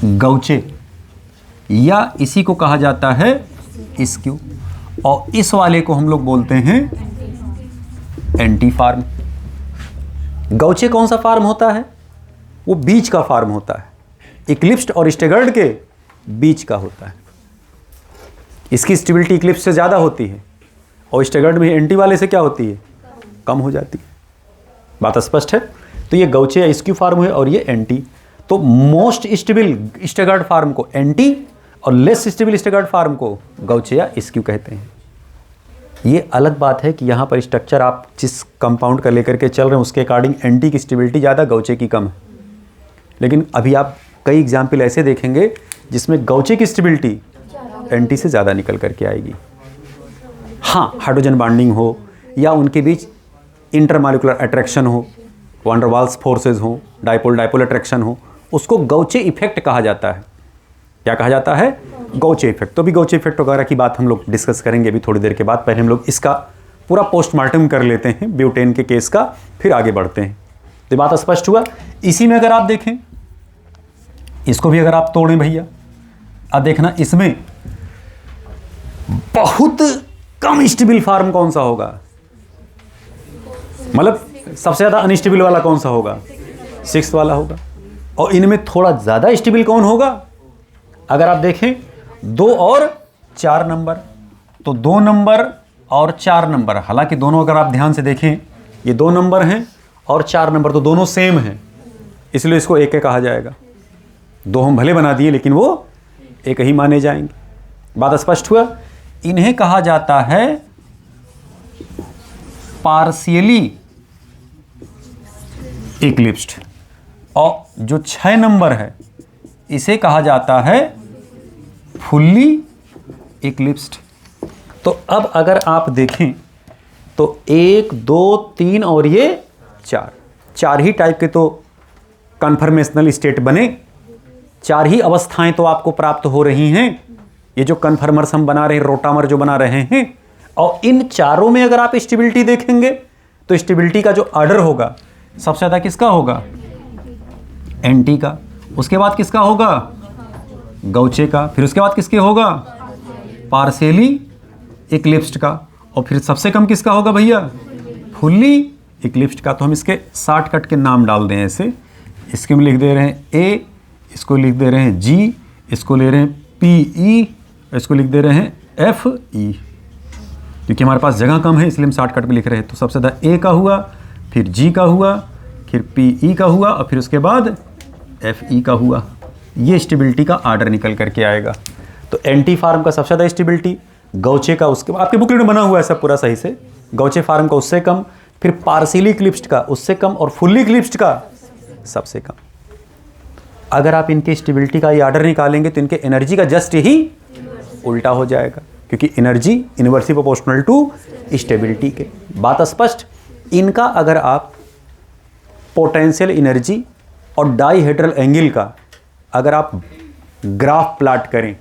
गौचे, या इसी को कहा जाता है इस्क्यू, और इस वाले को हम लोग बोलते हैं एंटी फार्म। गौचे कौन सा फार्म होता है? वो बीच का फार्म होता है, इक्लिप्स्ड और स्टेगर्ड के बीच का होता है। इसकी स्टेबिलिटी इक्लिप्स से ज़्यादा होती है और स्टेगर्ड में एंटी वाले से क्या होती है? कम हो जाती है। बात स्पष्ट है? तो ये गौचे या इस्क्यू फार्म है और ये एंटी। तो मोस्ट स्टेबल स्टेगर्ड फार्म को एंटी और लेस स्टेबल स्टेगर्ड फार्म को गौचे या इस्क्यू कहते हैं। ये अलग बात है कि यहाँ पर स्ट्रक्चर आप जिस कंपाउंड का लेकर के चल रहे हैं उसके अकॉर्डिंग एंटी की स्टेबिलिटी ज़्यादा, गौचे की कम है। लेकिन अभी आप कई एग्जाम्पल ऐसे देखेंगे जिसमें गौचे की स्टेबिलिटी एंटी से ज़्यादा निकल करके आएगी। हाँ, हाइड्रोजन बॉन्डिंग हो या उनके बीच इंटरमॉलिक्यूलर अट्रैक्शन हो, वान डेर वाल्स फोर्सेज हो, डाइपोल डाइपोल अट्रैक्शन हो, उसको गौचे इफेक्ट कहा जाता है। क्या कहा जाता है? गौचे इफेक्ट। तो अभी गौचे इफेक्ट वगैरह की बात हम लोग डिस्कस करेंगे अभी थोड़ी देर के बाद। पहले हम लोग इसका पूरा पोस्टमार्टम कर लेते हैं ब्यूटेन के केस का, फिर आगे बढ़ते हैं। तो बात स्पष्ट हुआ। इसी में अगर आप देखें, इसको भी अगर आप तोड़ें भैया, अब देखना इसमें बहुत कम स्टेबल फार्म कौन सा होगा, मतलब सबसे ज़्यादा अनस्टेबल वाला कौन सा होगा? 6th वाला होगा। और इनमें थोड़ा ज़्यादा स्टेबल कौन होगा? अगर आप देखें 2 और 4 नंबर, तो 2 नंबर और 4 नंबर, हालांकि दोनों अगर आप ध्यान से देखें ये 2 नंबर हैं और 4 नंबर, तो दोनों सेम हैं, इसलिए इसको एक कहा जाएगा। 2 हम भले बना दिए लेकिन वो एक ही माने जाएंगे। बात स्पष्ट हुआ। इन्हें कहा जाता है पार्शियली इक्लिप्स्ड, और जो 6 नंबर है इसे कहा जाता है फुल्ली इक्लिप्स्ड। तो अब अगर आप देखें तो 1, 2, 3 और ये 4 ही टाइप के तो कन्फर्मेशनल स्टेट बने, 4 ही अवस्थाएं तो आपको प्राप्त हो रही हैं। ये जो कन्फर्मर्स हम बना रहे हैं, रोटामर जो बना रहे हैं, और इन चारों में अगर आप स्टेबिलिटी देखेंगे तो स्टेबिलिटी का जो ऑर्डर होगा सबसे ज़्यादा किसका होगा? एंटी का। उसके बाद किसका होगा? गौचे का। फिर उसके बाद किसके होगा? पार्शियली इक्लिप्स्ड का। और फिर सबसे कम किसका होगा भैया? फुल्ली इक्लिप्स्ड का। तो हम इसके शॉर्टकट के नाम डाल दें ऐसे, इसके में लिख दे रहे हैं ए, इसको लिख दे रहे हैं जी, इसको ले रहे हैं पी ई, इसको लिख दे रहे हैं एफ ई। क्योंकि हमारे पास जगह कम है इसलिए हम शॉर्टकट में लिख रहे हैं। तो सबसे ज़्यादा ए का हुआ, फिर जी का हुआ, फिर पी ई का हुआ, और फिर उसके बाद एफ ई का हुआ। ये स्टेबिलिटी का आर्डर निकल करके आएगा। तो एंटी फार्म का सबसे ज़्यादा स्टेबिलिटी, गौचे का उसके आपके बुकलेट में बना हुआ है सब पूरा सही से, गौचे फार्म का उससे कम, फिर पार्शियली इक्लिप्स्ड का उससे कम, और फुल्ली इक्लिप्स्ड का सबसे कम। अगर आप इनके स्टेबिलिटी का ये आर्डर निकालेंगे तो इनके एनर्जी का जस्ट ही उल्टा हो जाएगा, क्योंकि energy inversely proportional to stability के। बात स्पष्ट। इनका अगर आप पोटेंशियल एनर्जी और डाईहेड्रल एंगल का अगर आप ग्राफ प्लाट करें,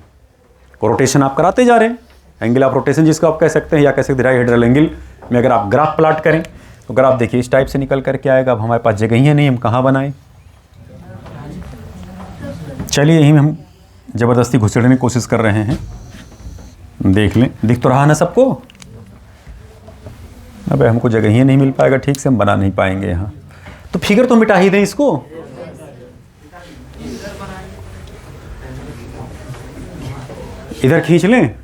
रोटेशन आप कराते जा रहे हैं, एंगल ऑफ रोटेशन जिसको आप कह सकते हैं, या कह सकते हैं डाईहेड्रल एंगल में अगर आप ग्राफ प्लाट करें तो ग्राफ देखिए इस टाइप से निकल करके आएगा। अब हमारे पास जगह ही है नहीं, हम कहाँ बनाएं? चलिए यहीं में हम ज़बरदस्ती घुसेड़ने की कोशिश कर रहे हैं। देख लें, दिख तो रहा ना सबको? अबे हमको जगह ही नहीं मिल पाएगा ठीक से, हम बना नहीं पाएंगे यहाँ। तो फिगर तो मिटा ही दें इसको। इधर खींच लें,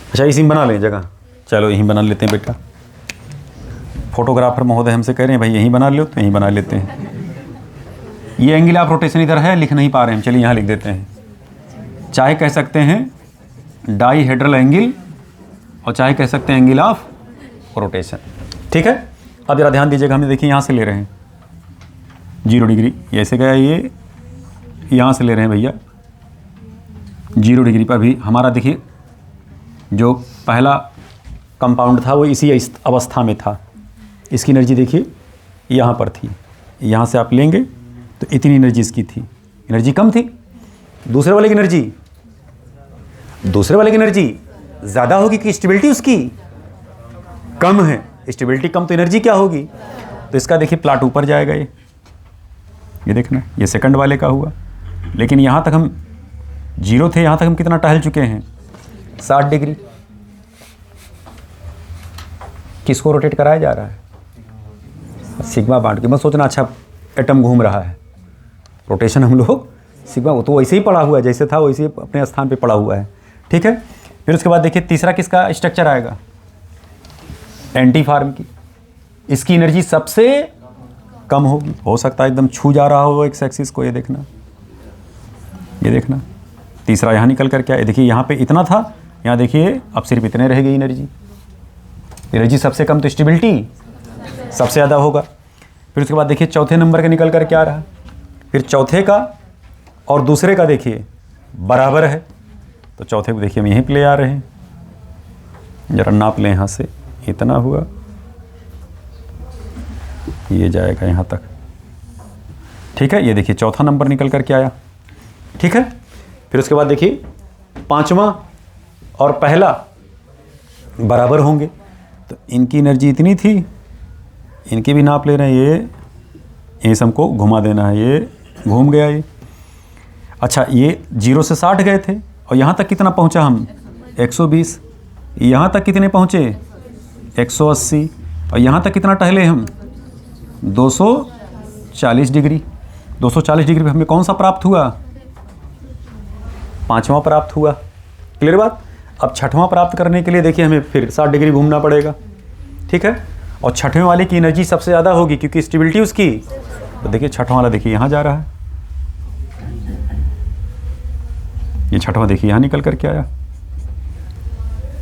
अच्छा इसी में बना लें जगह। चलो यहीं बना लेते हैं बेटा। फोटोग्राफर महोदय हमसे कह रहे हैं भाई यहीं बना लो, तो यहीं बना लेते हैं। ये एंगल ऑफ रोटेशन इधर है, लिख नहीं पा रहे हैं, चलिए यहाँ लिख देते हैं। चाहे कह सकते हैं डाईहेड्रल एंगल और चाहे कह सकते हैं एंगल ऑफ रोटेशन। ठीक है, अब जरा ध्यान दीजिएगा, हमने देखिए यहाँ से ले रहे हैं 0 डिग्री, ये ऐसे गया, ये यहाँ से ले रहे हैं भैया 0 डिग्री पर भी हमारा देखिए जो पहला कंपाउंड था वो इसी अवस्था में था। इसकी एनर्जी देखिए यहाँ पर थी, यहाँ से आप लेंगे तो इतनी एनर्जी इसकी थी, एनर्जी कम थी। दूसरे वाले की एनर्जी ज़्यादा होगी कि स्टेबिलिटी उसकी कम है? स्टेबिलिटी कम तो एनर्जी क्या होगी? तो इसका देखिए प्लाट ऊपर जाएगा, ये देखना, ये सेकंड वाले का हुआ। लेकिन यहाँ तक हम 0 थे, यहाँ तक हम कितना टहल चुके हैं? 60 डिग्री। किसको रोटेट कराया जा रहा है? सिग्मा बांट के। मत सोचना अच्छा एटम घूम रहा है, रोटेशन हम लोग सिग्मा, वो तो वैसे ही पड़ा हुआ है, जैसे था वैसे ही अपने स्थान पे पड़ा हुआ है। ठीक है, फिर उसके बाद देखिए तीसरा किसका स्ट्रक्चर आएगा? एंटी फार्म की। इसकी एनर्जी सबसे कम होगी, हो सकता है एकदम छू जा रहा हो एक्स एक्सिस को, ये देखना, ये देखना। तीसरा यहाँ निकल कर क्या है? देखिए यहाँ पे इतना था, यहाँ देखिए अब सिर्फ इतने रह गई एनर्जी। एनर्जी सबसे कम तो स्टेबिलिटी सबसे ज़्यादा होगा। फिर उसके बाद देखिए चौथे नंबर का निकल कर क्या रहा? फिर चौथे का और दूसरे का देखिए बराबर है, तो चौथे को देखिए हम यहीं पे ले आ रहे हैं, जरा नाप लें यहाँ से, इतना हुआ, ये जाएगा यहाँ तक। ठीक है, ये देखिए चौथा नंबर निकल कर के आया। ठीक है, फिर उसके बाद देखिए पांचवा और पहला बराबर होंगे, तो इनकी एनर्जी इतनी थी, इनकी भी नाप ले रहे हैं, ये हमको घुमा देना है, ये घूम गया ये। अच्छा, ये 0 से 60 गए थे और यहाँ तक कितना पहुँचा हम? 120। यहाँ तक कितने पहुँचे? 180। और यहाँ तक कितना टहले हम? 240 डिग्री। 240 डिग्री पे हमें कौन सा प्राप्त हुआ? पांचवा प्राप्त हुआ। क्लियर बात? अब छठवां प्राप्त करने के लिए देखिए हमें फिर 60 डिग्री घूमना पड़ेगा। ठीक है, और छठवें वाले की एनर्जी सबसे ज़्यादा होगी क्योंकि स्टेबिलिटी उसकी, तो देखिए छठवां वाला देखिए यहाँ जा रहा है, ये छठवां देखिए यहाँ निकल करके आया।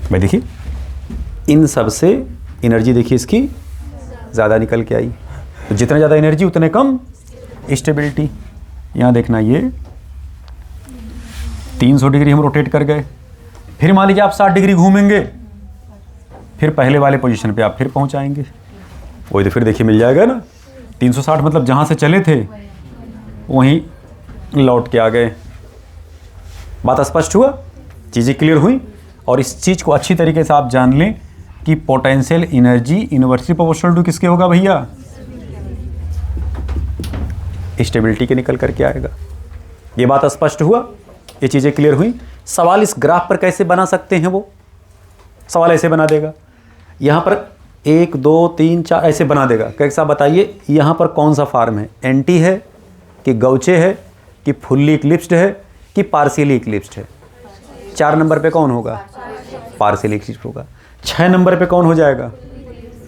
भाई देखिए इन सब से एनर्जी देखिए इसकी ज़्यादा निकल के आई, तो जितना ज़्यादा एनर्जी उतने कम स्टेबिलिटी। यहाँ देखना, ये 300 डिग्री हम रोटेट कर गए, फिर मान लीजिए आप 60 डिग्री घूमेंगे, फिर पहले वाले पोजीशन पे आप फिर पहुंच आएंगे, वही तो फिर देखिए मिल जाएगा ना। 360 मतलब जहाँ से चले थे वहीं लौट के आ गए। बात स्पष्ट हुआ? चीज़ें क्लियर हुई? और इस चीज़ को अच्छी तरीके से आप जान लें कि potential energy inversely proportional to किसके होगा भैया? स्टेबिलिटी के निकल करके आएगा। ये बात स्पष्ट हुआ? ये चीज़ें क्लियर हुई? सवाल इस ग्राफ पर कैसे बना सकते हैं? वो सवाल ऐसे बना देगा, यहाँ पर 1 2 3 4 ऐसे बना देगा। कैसा बताइए, यहाँ पर कौन सा फार्म है? एंटी है कि गौचे है कि फुल्ली इक्लिप्स्ड है कि पार्शियली इक्लिप्स्ड है? 4 नंबर पे कौन होगा? पार्शियली इक्लिप्स्ड होगा। 6 नंबर पे कौन हो जाएगा?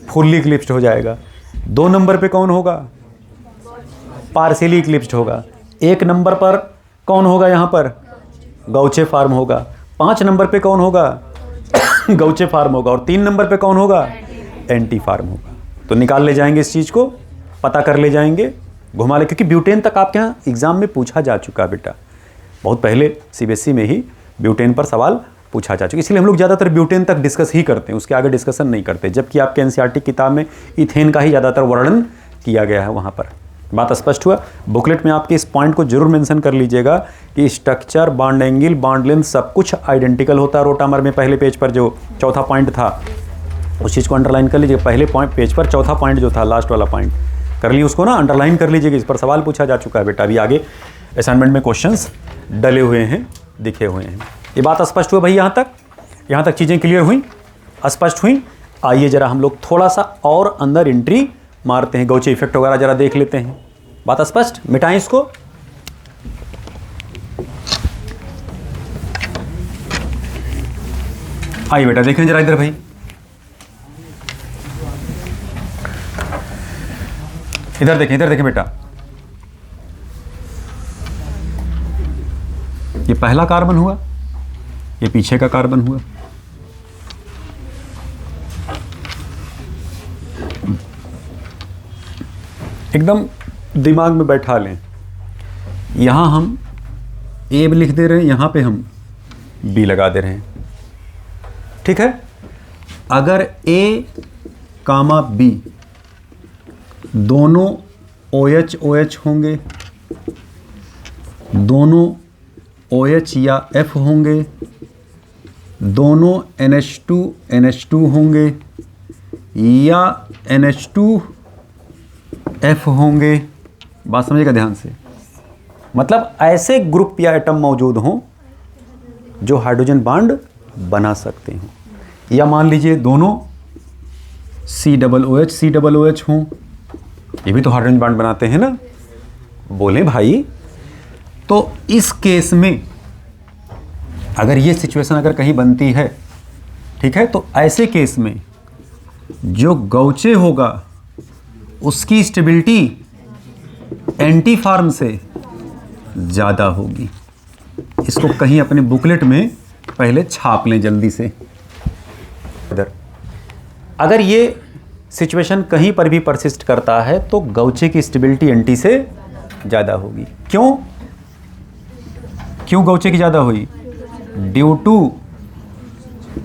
फुल्ली इक्लिप्स्ड हो जाएगा। 2 नंबर पे कौन होगा? पार्शियली इक्लिप्स्ड होगा। 1 नंबर पर कौन होगा? यहाँ पर गौचे फार्म होगा। 5 नंबर पे कौन होगा? गौचे फार्म होगा। और 3 नंबर पे कौन होगा? एंटी फार्म होगा। तो निकाल ले जाएंगे इस चीज़ को, पता कर ले जाएंगे, घुमा ले, क्योंकि ब्यूटेन तक आपके यहाँ एग्जाम में पूछा जा चुका है बेटा, बहुत पहले सीबीएसई में ही ब्यूटेन पर सवाल पूछा जा चुका, इसलिए हम लोग ज़्यादातर ब्यूटेन तक डिस्कस ही करते हैं, उसके आगे डिस्कशन नहीं करते, जबकि आपके एनसीईआरटी किताब में इथेन का ही ज़्यादातर वर्णन किया गया है वहाँ पर। बात स्पष्ट हुआ? बुकलेट में आपके इस पॉइंट को जरूर मेंशन कर लीजिएगा कि structure, bond angle, bond length सब कुछ आइडेंटिकल होता है। रोटामर में पहले पेज पर जो चौथा पॉइंट था उस चीज़ को अंडरलाइन कर लीजिएगा। पहले पेज पर चौथा पॉइंट जो था, लास्ट वाला पॉइंट कर ली, उसको ना अंडरलाइन कर लीजिएगा। इस पर सवाल पूछा जा चुका है बेटा, अभी आगे असाइनमेंट में क्वेश्चंस डले हुए हैं, दिखे हुए हैं। ये बात स्पष्ट हुआ भाई? यहाँ तक चीज़ें क्लियर हुई, स्पष्ट हुई? आइए जरा हम लोग थोड़ा सा और अंदर एंट्री मारते हैं, गौचे इफेक्ट वगैरह जरा देख लेते हैं। बात स्पष्ट? मिटाएं इसको। आइए बेटा देखें जरा इधर भाई, इधर देखें बेटा, ये पहला कार्बन हुआ, ये पीछे का कार्बन हुआ। एकदम दिमाग में बैठा लें, यहाँ हम ए लिख दे रहे हैं, यहाँ पे हम बी लगा दे रहे हैं, ठीक है। अगर ए कामा बी दोनों OH OH होंगे, दोनों OH या F होंगे, दोनों NH2 होंगे या NH2F होंगे। बात समझिएगा ध्यान से, मतलब ऐसे ग्रुप या एटम मौजूद हों जो हाइड्रोजन बॉन्ड बना सकते हों, या मान लीजिए दोनों COOH हों, ये भी तो हाइड्रोजन बॉन्ड बनाते हैं ना। बोले भाई, तो इस केस में अगर ये सिचुएशन अगर कहीं बनती है, ठीक है, तो ऐसे केस में जो गौचे होगा उसकी स्टेबिलिटी एंटी फॉर्म से ज़्यादा होगी। इसको कहीं अपने बुकलेट में पहले छाप लें जल्दी से। इधर अगर ये सिचुएशन कहीं पर भी परसिस्ट करता है तो गौचे की स्टेबिलिटी एंटी से ज़्यादा होगी। क्यों गौचे की ज़्यादा हुई? Due to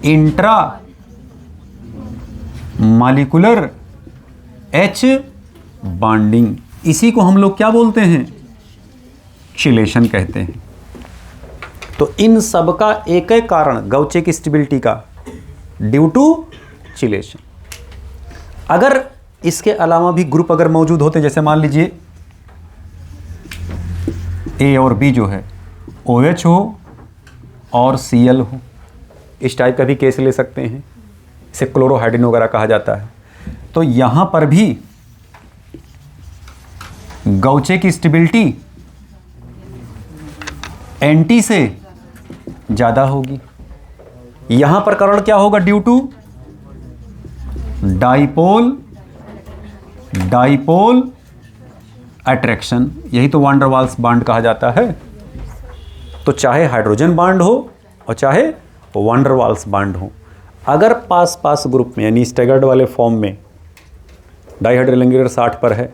intramolecular H bonding. इसी को हम लोग क्या बोलते हैं? चिलेशन कहते हैं। तो इन सब का एक ही कारण गौचे की स्टेबिलिटी का, ड्यू टू चिलेशन। अगर इसके अलावा भी ग्रुप अगर मौजूद होते, जैसे मान लीजिए A और B जो है OH हो और Cl हो, इस टाइप का भी केस ले सकते हैं, इसे क्लोरोहाइड्रिन वगैरह कहा जाता है। तो यहां पर भी गौचे की स्टेबिलिटी एंटी से ज़्यादा होगी। यहां पर कारण क्या होगा? ड्यू टू डाइपोल अट्रैक्शन, यही तो वान डर वाल्स बॉन्ड कहा जाता है। तो चाहे हाइड्रोजन बॉन्ड हो और चाहे वान डर वाल्स बॉन्ड हो, अगर पास ग्रुप में यानी स्टैगर्ड वाले फॉर्म में डाइहाइड्रल एंगुलर 60 पर है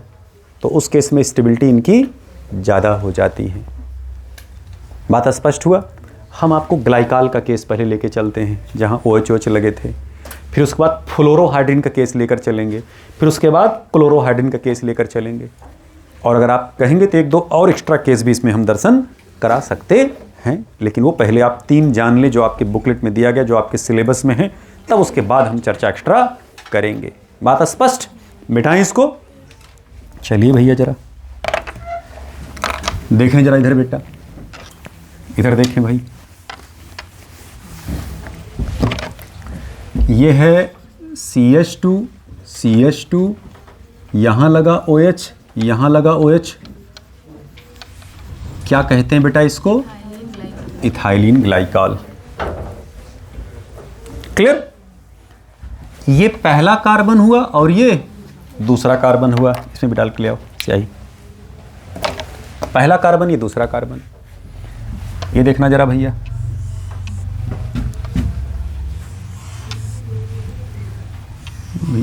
तो उस केस में स्टेबिलिटी इनकी ज़्यादा हो जाती है। बात स्पष्ट हुआ? हम आपको ग्लाइकाल का केस पहले लेके चलते हैं जहां OH लगे थे, फिर उसके बाद फ्लोरोहाइड्रिन का केस लेकर चलेंगे, फिर उसके बाद क्लोरोहाइड्रिन का केस लेकर चलेंगे, और अगर आप कहेंगे तो एक दो और एक्स्ट्रा केस भी इसमें हम दर्शन करा सकते हैं। लेकिन वो पहले आप 3 जान लें जो आपके बुकलेट में दिया गया, जो आपके सिलेबस में है, तब उसके बाद हम चर्चा एक्स्ट्रा करेंगे। बात स्पष्ट? मिटाएं इसको। चलिए भैया जरा देखें, जरा इधर बेटा, इधर देखें भाई। ये है CH2 यहां लगा OH, यहां लगा OH, क्या कहते हैं बेटा इसको? Ethylene glycol. क्लियर? ये पहला कार्बन हुआ और ये दूसरा कार्बन हुआ। इसमें भी डाल के ले आओ स्याही। पहला कार्बन, ये दूसरा कार्बन। ये देखना जरा भैया,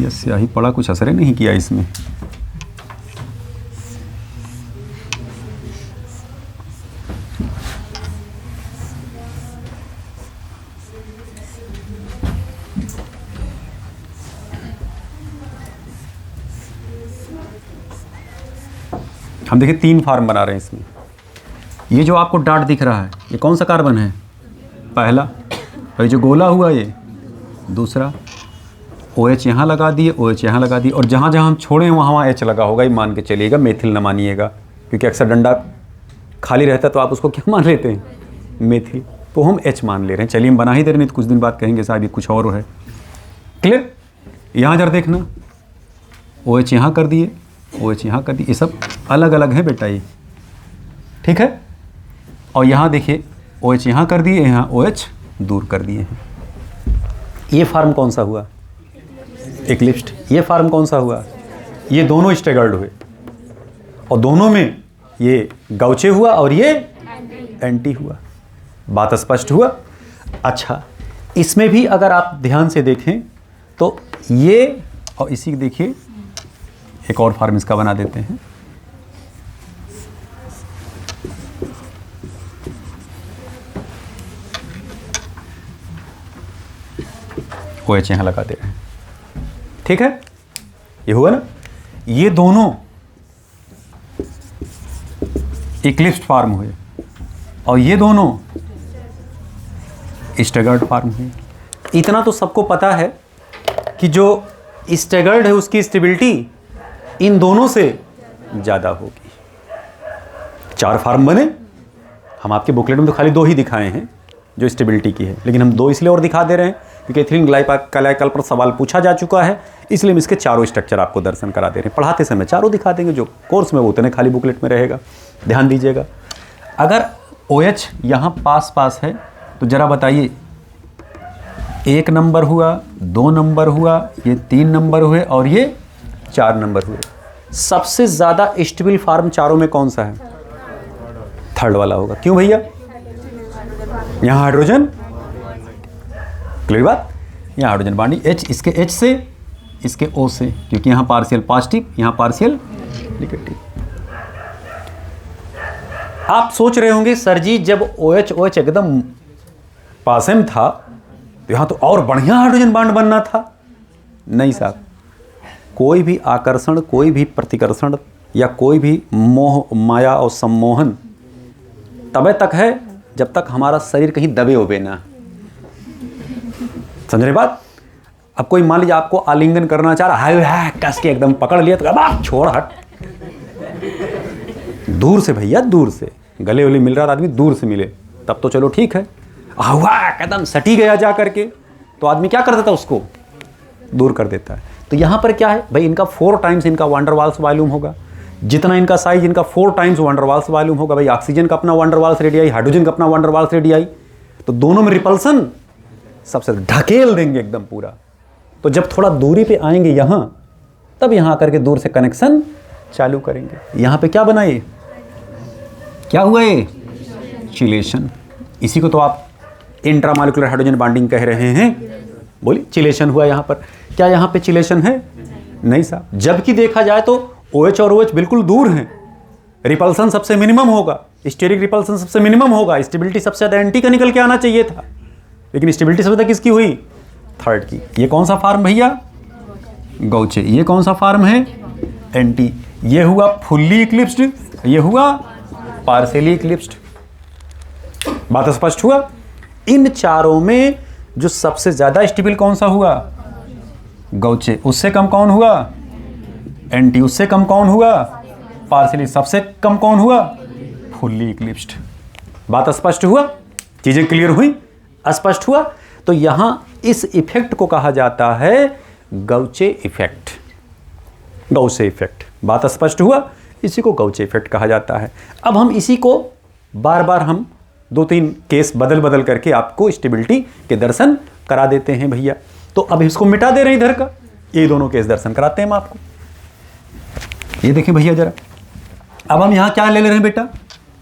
स्याही पड़ा, कुछ असर नहीं किया इसमें। हम देखिए 3 फार्म बना रहे हैं इसमें। ये जो आपको डाट दिख रहा है, ये कौन सा कार्बन है? पहला। और ये जो गोला हुआ ये दूसरा। OH यहाँ लगा दिए, OH यहाँ लगा दिए, और जहाँ जहाँ हम छोड़े वहाँ H लगा होगा। ये मान के चलिएगा, मेथिल न मानिएगा, क्योंकि अक्सर डंडा खाली रहता तो आप उसको क्या मान लेते हैं? मेथिल। तो हम H मान ले रहे हैं। चलिए हम बना ही दे रहे, नहीं तो कुछ दिन बाद कहेंगे साहब ये कुछ और है। क्लियर? यहाँ जरा देखना, OH यहाँ कर दिए, OH यहाँ कर दिए, ये सब अलग अलग है बेटा ये, ठीक है। और यहाँ देखिए OH यहाँ कर दिए, यहाँ OH दूर कर दिए हैं। ये फार्म कौन सा हुआ? एक्लिप्स्ड। ये फार्म कौन सा हुआ? ये दोनों स्टैगर्ड हुए, और दोनों में ये गौचे हुआ और ये एंटी हुआ। बात स्पष्ट हुआ? अच्छा, इसमें भी अगर आप ध्यान से देखें तो ये और इसी देखिए, एक और फार्म इसका बना देते हैं। OH यहाँ लगा दे रहे हैं, ठीक है। ये हुआ ना? ये दोनों इक्लिप्स्ड फार्म हुए और ये दोनों स्टैगर्ड फॉर्म है। इतना तो सबको पता है कि जो स्टैगर्ड है उसकी स्टेबिलिटी इन दोनों से ज़्यादा होगी। 4 फॉर्म बने, हम आपके बुकलेट में तो खाली 2 ही दिखाए हैं जो स्टेबिलिटी की है, लेकिन हम 2 इसलिए और दिखा दे रहे हैं क्योंकि एथिलीन ग्लाइकॉल पर सवाल पूछा जा चुका है, इसलिए हम इसके चारों स्ट्रक्चर आपको दर्शन करा दे रहे हैं। पढ़ाते समय चारों दिखा देंगे, जो कोर्स में वो उतने खाली बुकलेट में रहेगा, ध्यान दीजिएगा। अगर OH यहाँ पास पास है तो ज़रा बताइए, 1 नंबर हुआ, 2 नंबर हुआ, ये 3 नंबर हुए और ये 4 नंबर हुए। सबसे ज़्यादा स्टेबल फॉर्म चारों में कौन सा है? थर्ड वाला होगा। क्यों भैया? यहाँ हाइड्रोजन, क्लियर बात, यहाँ हाइड्रोजन बॉन्डिंग H, इसके H से, इसके O से, क्योंकि यहाँ पार्शियल पॉजिटिव, यहाँ पार्शियल नेगेटिव। आप सोच रहे होंगे सर जी जब OH एकदम पास में था तो यहाँ तो और बढ़िया हाइड्रोजन बॉन्ड बनना था। नहीं साहब, कोई भी आकर्षण, कोई भी प्रतिकर्षण या कोई भी मोह माया और सम्मोहन तब तक है जब तक हमारा शरीर कहीं दबे उबे ना। समझ रहे बात? अब कोई मान लीजिए आपको आलिंगन करना चाह रहा है, कस के एकदम पकड़ लिया तो अब छोड़ हट, दूर से भैया, दूर से गले वले मिल रहा था आदमी, दूर से मिले तब तो चलो ठीक है। एकदम सटी गया जा करके तो आदमी क्या कर देता, उसको दूर कर देता है। तो यहाँ पर क्या है भाई, इनका 4 टाइम्स इनका वांडरवाल्स वॉल्यूम होगा, जितना इनका साइज इनका 4 टाइम्स वांडरवाल्स वॉल्यूम होगा। भाई ऑक्सीजन का अपना वांडरवाल्स रेडियाई, हाइड्रोजन का अपना वांडरवाल्स रेडियाई, तो दोनों में रिपल्सन सबसे ढकेल देंगे एकदम पूरा। तो जब थोड़ा दूरी पे आएंगे यहाँ, तब यहाँ आकर के दूर से कनेक्शन चालू करेंगे। यहाँ पे क्या बनाए, क्या हुआ ये? चिलेशन। इसी को तो आप इंट्रामॉलिक्यूलर हाइड्रोजन बॉन्डिंग कह रहे हैं। बोलिए, चिलेशन हुआ यहाँ पर। क्या यहाँ पे चिलेशन है? नहीं साहब। जबकि देखा जाए तो OH और OH बिल्कुल दूर हैं, रिपल्सन सबसे मिनिमम होगा, स्टेरिक रिपल्सन सबसे मिनिमम होगा, स्टेबिलिटी सबसे ज़्यादा एंटी का निकल के आना चाहिए था, लेकिन स्टेबिलिटी सबसे ज़्यादा किसकी हुई? थर्ड की। ये कौन सा फार्म भैया? गौचे। ये कौन सा फार्म है? एंटी। ये हुआ फुल्ली इक्लिप्स्ड, ये हुआ पार्शियली इक्लिप्स्ड। बात स्पष्ट हुआ? इन चारों में जो सबसे ज़्यादा स्टेबल कौन सा हुआ? गौचे। उससे कम कौन हुआ? एंटी। उससे कम कौन हुआ? पार्शियली। सबसे कम कौन हुआ? Fully eclipsed. बात स्पष्ट हुआ? चीजें क्लियर हुई? स्पष्ट हुआ? तो यहां इस इफेक्ट को कहा जाता है गौचे इफेक्ट। गौचे इफेक्ट। बात स्पष्ट हुआ? इसी को गौचे इफेक्ट कहा जाता है। अब हम इसी को बार बार हम 2-3 केस बदल बदल करके आपको स्टेबिलिटी के दर्शन करा देते हैं भैया। तो अब इसको मिटा दे रहे हैं इधर का, ये दोनों केस दर्शन कराते हैं हम आपको। ये देखें भैया जरा, अब हम यहाँ क्या ले ले रहे हैं बेटा?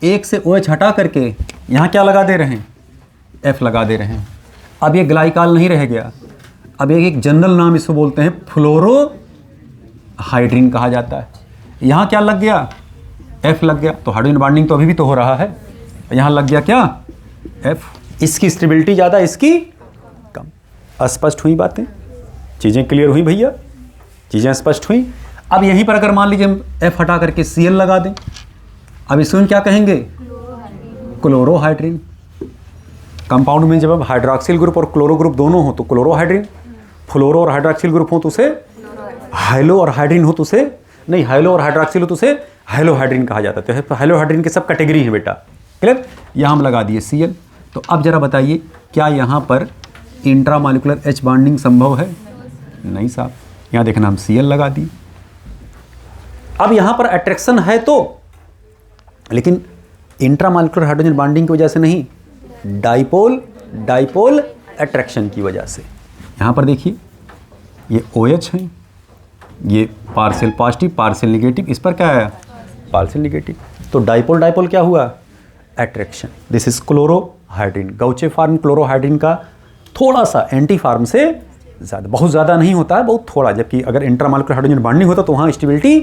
1 से OH हटा करके यहाँ क्या लगा दे रहे हैं? F लगा दे रहे हैं। अब ये ग्लाइकॉल नहीं रह गया, अब एक जनरल नाम इसको बोलते हैं फ्लोरोहाइड्रिन कहा जाता है। यहाँ क्या लग गया? F लग गया। तो हाइड्रोजन बॉन्डिंग तो अभी भी तो हो रहा है, यहाँ लग गया क्या? F। इसकी स्टेबिलिटी ज़्यादा, इसकी कम। स्पष्ट हुई बातें? चीज़ें क्लियर हुई भैया? चीज़ें स्पष्ट हुई? अब यहीं पर अगर मान लीजिए हम F हटा करके Cl लगा दें, अब इसको हम क्या कहेंगे? क्लोरोहाइड्रिन। कंपाउंड में जब अब हाइड्रोक्सिल ग्रुप और क्लोरो ग्रुप दोनों हो तो क्लोरोहाइड्रिन, फ्लोरो और हाइड्रोक्सिल ग्रुप हो तो उसे हाइलो और हाइड्रिन हो तो उसे नहीं, हाइलो और हाइड्रोक्सिल हो तो उसे हाइलोहाइड्रिन कहा जाता है। तो हाइलोहाइड्रिन के सब कैटेगरी है बेटा, क्लियर? यहाँ हम लगा दिए Cl। तो अब जरा बताइए, क्या यहाँ पर इंट्रामॉलिक्यूलर H बॉन्डिंग संभव है? नहीं साहब। यहाँ देखना, हम Cl लगा दिए। अब यहाँ पर अट्रैक्शन है तो, लेकिन इंट्रामॉलिक्यूलर हाइड्रोजन बॉन्डिंग की वजह से नहीं, डाइपोल डाइपोल अट्रैक्शन की वजह से। यहाँ पर देखिए, ये OH है, ये पार्शियल पॉजिटिव पार्शियल नेगेटिव, इस पर क्या है? Partial negative. तो डाइपोल डाइपोल क्या हुआ? Attraction. This is chlorohydrin. Gauche form chlorohydrin का थोड़ा सा एंटी फार्म से ज़्यादा, बहुत ज़्यादा नहीं होता है, बहुत थोड़ा। जबकि अगर इंट्रामॉलिक्यूलर हाइड्रोजन बॉन्डिंग होता तो वहाँ स्टेबिलिटी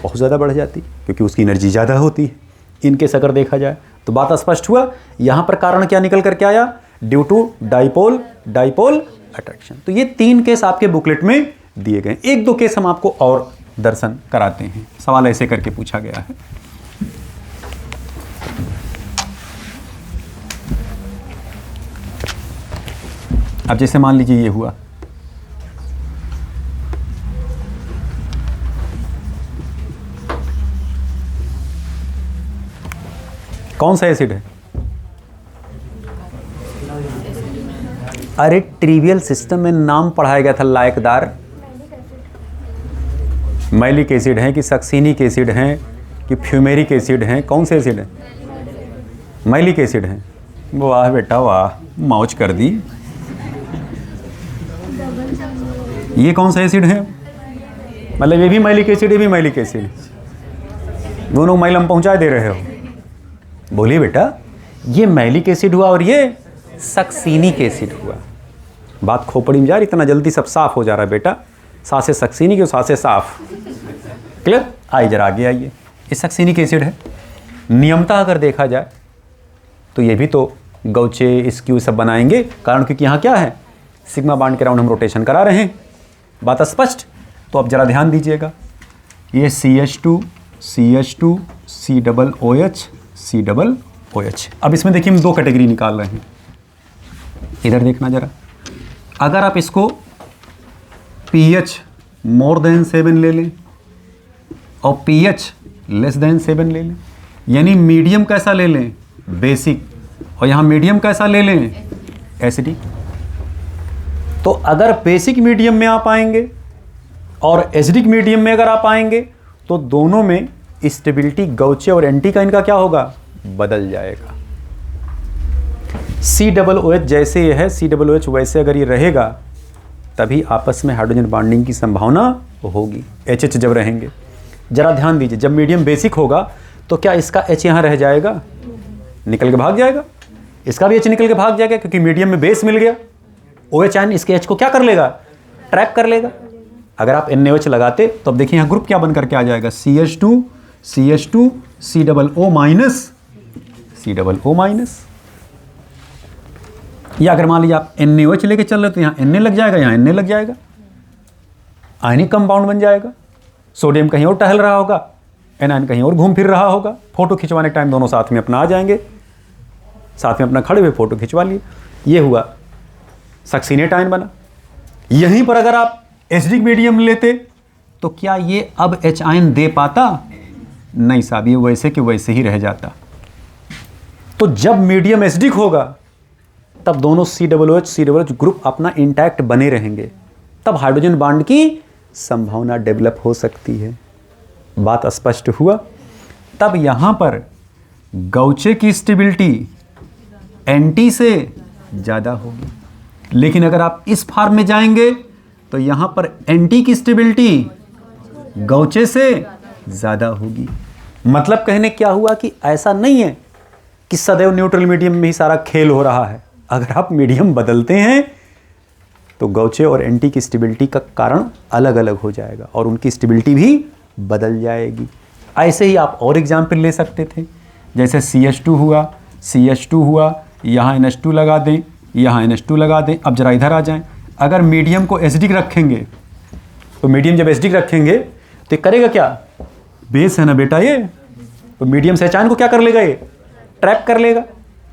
बहुत ज़्यादा बढ़ जाती, क्योंकि उसकी एनर्जी ज़्यादा होती है। इनके से अगर देखा जाए तो बात स्पष्ट हुआ? यहाँ पर कारण क्या निकल करके आया? Due to dipole dipole attraction. तो ये 3 केस आपके बुकलेट में दिए गए। 1-2 केस हम आपको और दर्शन कराते हैं। सवाल ऐसे करके पूछा गया है। अब जैसे मान लीजिए ये हुआ, कौन सा एसिड है? अरे ट्रिवियल सिस्टम में नाम पढ़ाया गया था लायकदार। मैलिक एसिड है कि सक्सीनिक एसिड है कि फ्यूमेरिक एसिड है? कौन से एसिड है? मैलिक एसिड है। वाह बेटा वाह, मौज कर दी। ये कौन सा एसिड है? मतलब ये भी मैलिक एसिड, ये भी मैलिक एसिड, दोनों मैल हम पहुंचा दे रहे हो। बोलिए बेटा, ये मैलिक एसिड हुआ और ये सक्सीनिक एसिड हुआ। बात खोपड़ी में जा रही, इतना जल्दी सब साफ हो जा रहा है बेटा। सांसें सक्सीनिक और सांसें साफ। क्लियर? आइए जरा आगे आइए। ये सक्सीनिक एसिड है। नियमतः अगर देखा जाए तो ये भी तो गौचे स्क्यू सब बनाएंगे, कारण क्योंकि यहाँ क्या है, सिग्मा बॉन्ड के राउंड हम रोटेशन करा रहे हैं। बात स्पष्ट? तो अब जरा ध्यान दीजिएगा, ये CH2 CH2 COOH COOH। अब इसमें देखिए हम दो कैटेगरी निकाल रहे हैं। इधर देखना जरा, अगर आप इसको pH मोर देन 7 ले लें और pH लेस देन 7 ले लें, यानी मीडियम कैसा ले लें, बेसिक, और यहाँ मीडियम कैसा ले लें, एसिडिक। तो अगर बेसिक मीडियम में आप आएंगे और एसिडिक मीडियम में अगर आप आएंगे तो दोनों में स्टेबिलिटी गौचे और एंटी का इनका क्या होगा, बदल जाएगा। COOH जैसे ये है, COOH वैसे अगर ये रहेगा तभी आपस में हाइड्रोजन बॉन्डिंग की संभावना होगी। HH जब रहेंगे, जरा ध्यान दीजिए, जब मीडियम बेसिक होगा तो क्या इसका H यहाँ रह जाएगा, निकल के भाग जाएगा? इसका भी H निकल के भाग जाएगा, क्योंकि मीडियम में बेस मिल गया। OH आयन इसके H को क्या कर लेगा, ट्रैप कर लेगा। अगर आप NaOH लगाते तो अब देखिए यहाँ ग्रुप क्या बन करके आ जाएगा, CH2 COO minus COO minus. या अगर मान लीजिए आप NaOH लेके चल रहे तो यहाँ Na लग जाएगा, यहाँ Na लग जाएगा, आयनिक कंपाउंड बन जाएगा। सोडियम कहीं और टहल रहा होगा, एनायन कहीं और घूम फिर रहा होगा। फोटो खिंचवाने के टाइम दोनों साथ में अपना आ जाएंगे, साथ में अपना खड़े हुए फोटो खिंचवा लिए। ये हुआ सक्सीनेट आयन बना। यहीं पर अगर आप एसिडिक मीडियम लेते तो क्या ये अब H आयन दे पाता? नहीं साहब, ये वैसे के वैसे ही रह जाता। तो जब मीडियम एसिडिक होगा तब दोनों COOH ग्रुप अपना इंटैक्ट बने रहेंगे, तब हाइड्रोजन बॉन्ड की संभावना डेवलप हो सकती है। बात स्पष्ट हुआ? तब यहां पर गौचे की स्टेबिलिटी एंटी से ज़्यादा होगी, लेकिन अगर आप इस फॉर्म में जाएंगे तो यहां पर एंटी की स्टेबिलिटी गौचे से ज़्यादा होगी। मतलब कहने क्या हुआ कि ऐसा नहीं है कि सदैव न्यूट्रल मीडियम में ही सारा खेल हो रहा है। अगर आप मीडियम बदलते हैं तो गौचे और एंटी की स्टेबिलिटी का कारण अलग अलग हो जाएगा और उनकी स्टेबिलिटी भी बदल जाएगी। ऐसे ही आप और एग्जाम्पल ले सकते थे, जैसे CH2 हुआ, यहाँ NH2 लगा दें, यहाँ NH2 लगा दें। अब जरा इधर आ जाएं, अगर मीडियम को एसिडिक रखेंगे तो मीडियम जब एसिडिक रखेंगे तो करेगा क्या, बेस है ना बेटा ये, तो मीडियम से एच आयन को क्या कर लेगा, ये ट्रैप कर लेगा।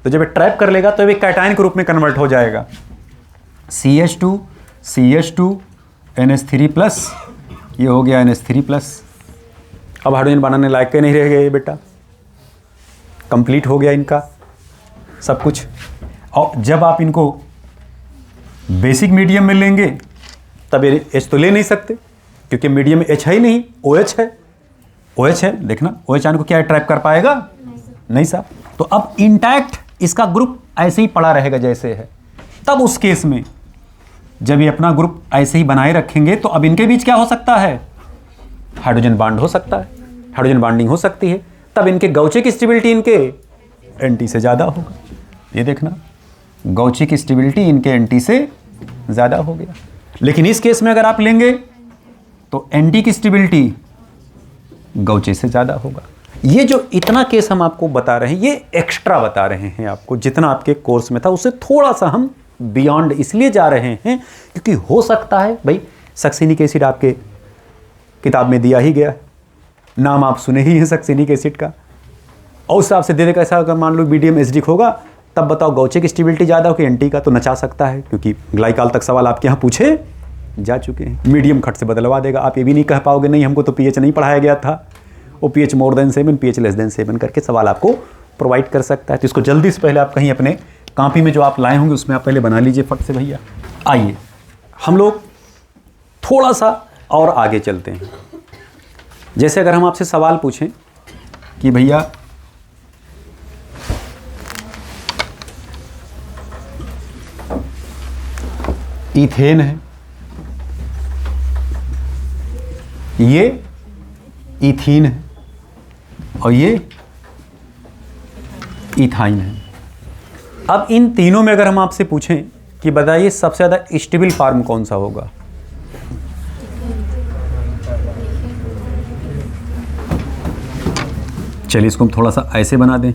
तो जब ये ट्रैप कर लेगा तो ये कैटायन के रूप में कन्वर्ट हो जाएगा। CH2 NH3 प्लस, ये हो गया NH3 प्लस। अब हाइड्रोजन बनाने लायक के नहीं रह गए ये बेटा, कंप्लीट हो गया इनका सब कुछ। और जब आप इनको बेसिक मीडियम में लेंगे तब ये H तो ले नहीं सकते, क्योंकि मीडियम में H है ही नहीं, OH है। OH है, देखना OH आयन को क्या ट्रैप कर पाएगा, नहीं साहब। तो अब इंटैक्ट इसका ग्रुप ऐसे ही पड़ा रहेगा जैसे है। तब उस केस में जब ये अपना ग्रुप ऐसे ही बनाए रखेंगे तो अब इनके बीच क्या हो सकता है, हाइड्रोजन बॉन्ड हो सकता है, हाइड्रोजन बॉन्डिंग हो सकती है। तब इनके गौचे की स्टेबिलिटी इनके एंटी से ज़्यादा होगा। ये देखना, गौचे की स्टेबिलिटी इनके एंटी से ज़्यादा हो गया। लेकिन इस केस में अगर आप लेंगे तो एंटी की स्टेबिलिटी गौचे से ज़्यादा होगा। ये जो इतना केस हम आपको बता रहे हैं, ये एक्स्ट्रा बता रहे हैं आपको, जितना आपके कोर्स में था उससे थोड़ा सा हम बियॉन्ड इसलिए जा रहे हैं क्योंकि हो सकता है भाई सक्सीनिक एसिड आपके किताब में दिया ही गया है, नाम आप सुने ही हैं सक्सीनिक एसिड का, और उस हिसाब से दे देगा। ऐसा अगर मान लो मीडियम एसिडिक होगा तब बताओ गौचे की स्टेबिलिटी ज़्यादा हो कि एंटी का? तो नचा सकता है, क्योंकि ग्लाइकाल तक सवाल आपके यहाँ पूछे जा चुके हैं। मीडियम खट से बदलवा देगा। आप ये भी नहीं कह पाओगे नहीं हमको तो पीएच नहीं पढ़ाया गया था, वो pH more than 7, pH less than 7 करके सवाल आपको प्रोवाइड कर सकता है। तो इसको जल्दी से पहले आप कहीं अपने कॉपी में जो आप लाए होंगे उसमें आप पहले बना लीजिए फट से भैया। आइए हम लोग थोड़ा सा और आगे चलते हैं। जैसे अगर हम आपसे सवाल पूछें कि भैया इथेन है, ये इथीन है और ये इथाइन है। अब इन तीनों में अगर हम आपसे पूछें कि बताइए सबसे ज़्यादा स्टेबल फॉर्म कौन सा होगा? चलिए इसको हम थोड़ा सा ऐसे बना दें।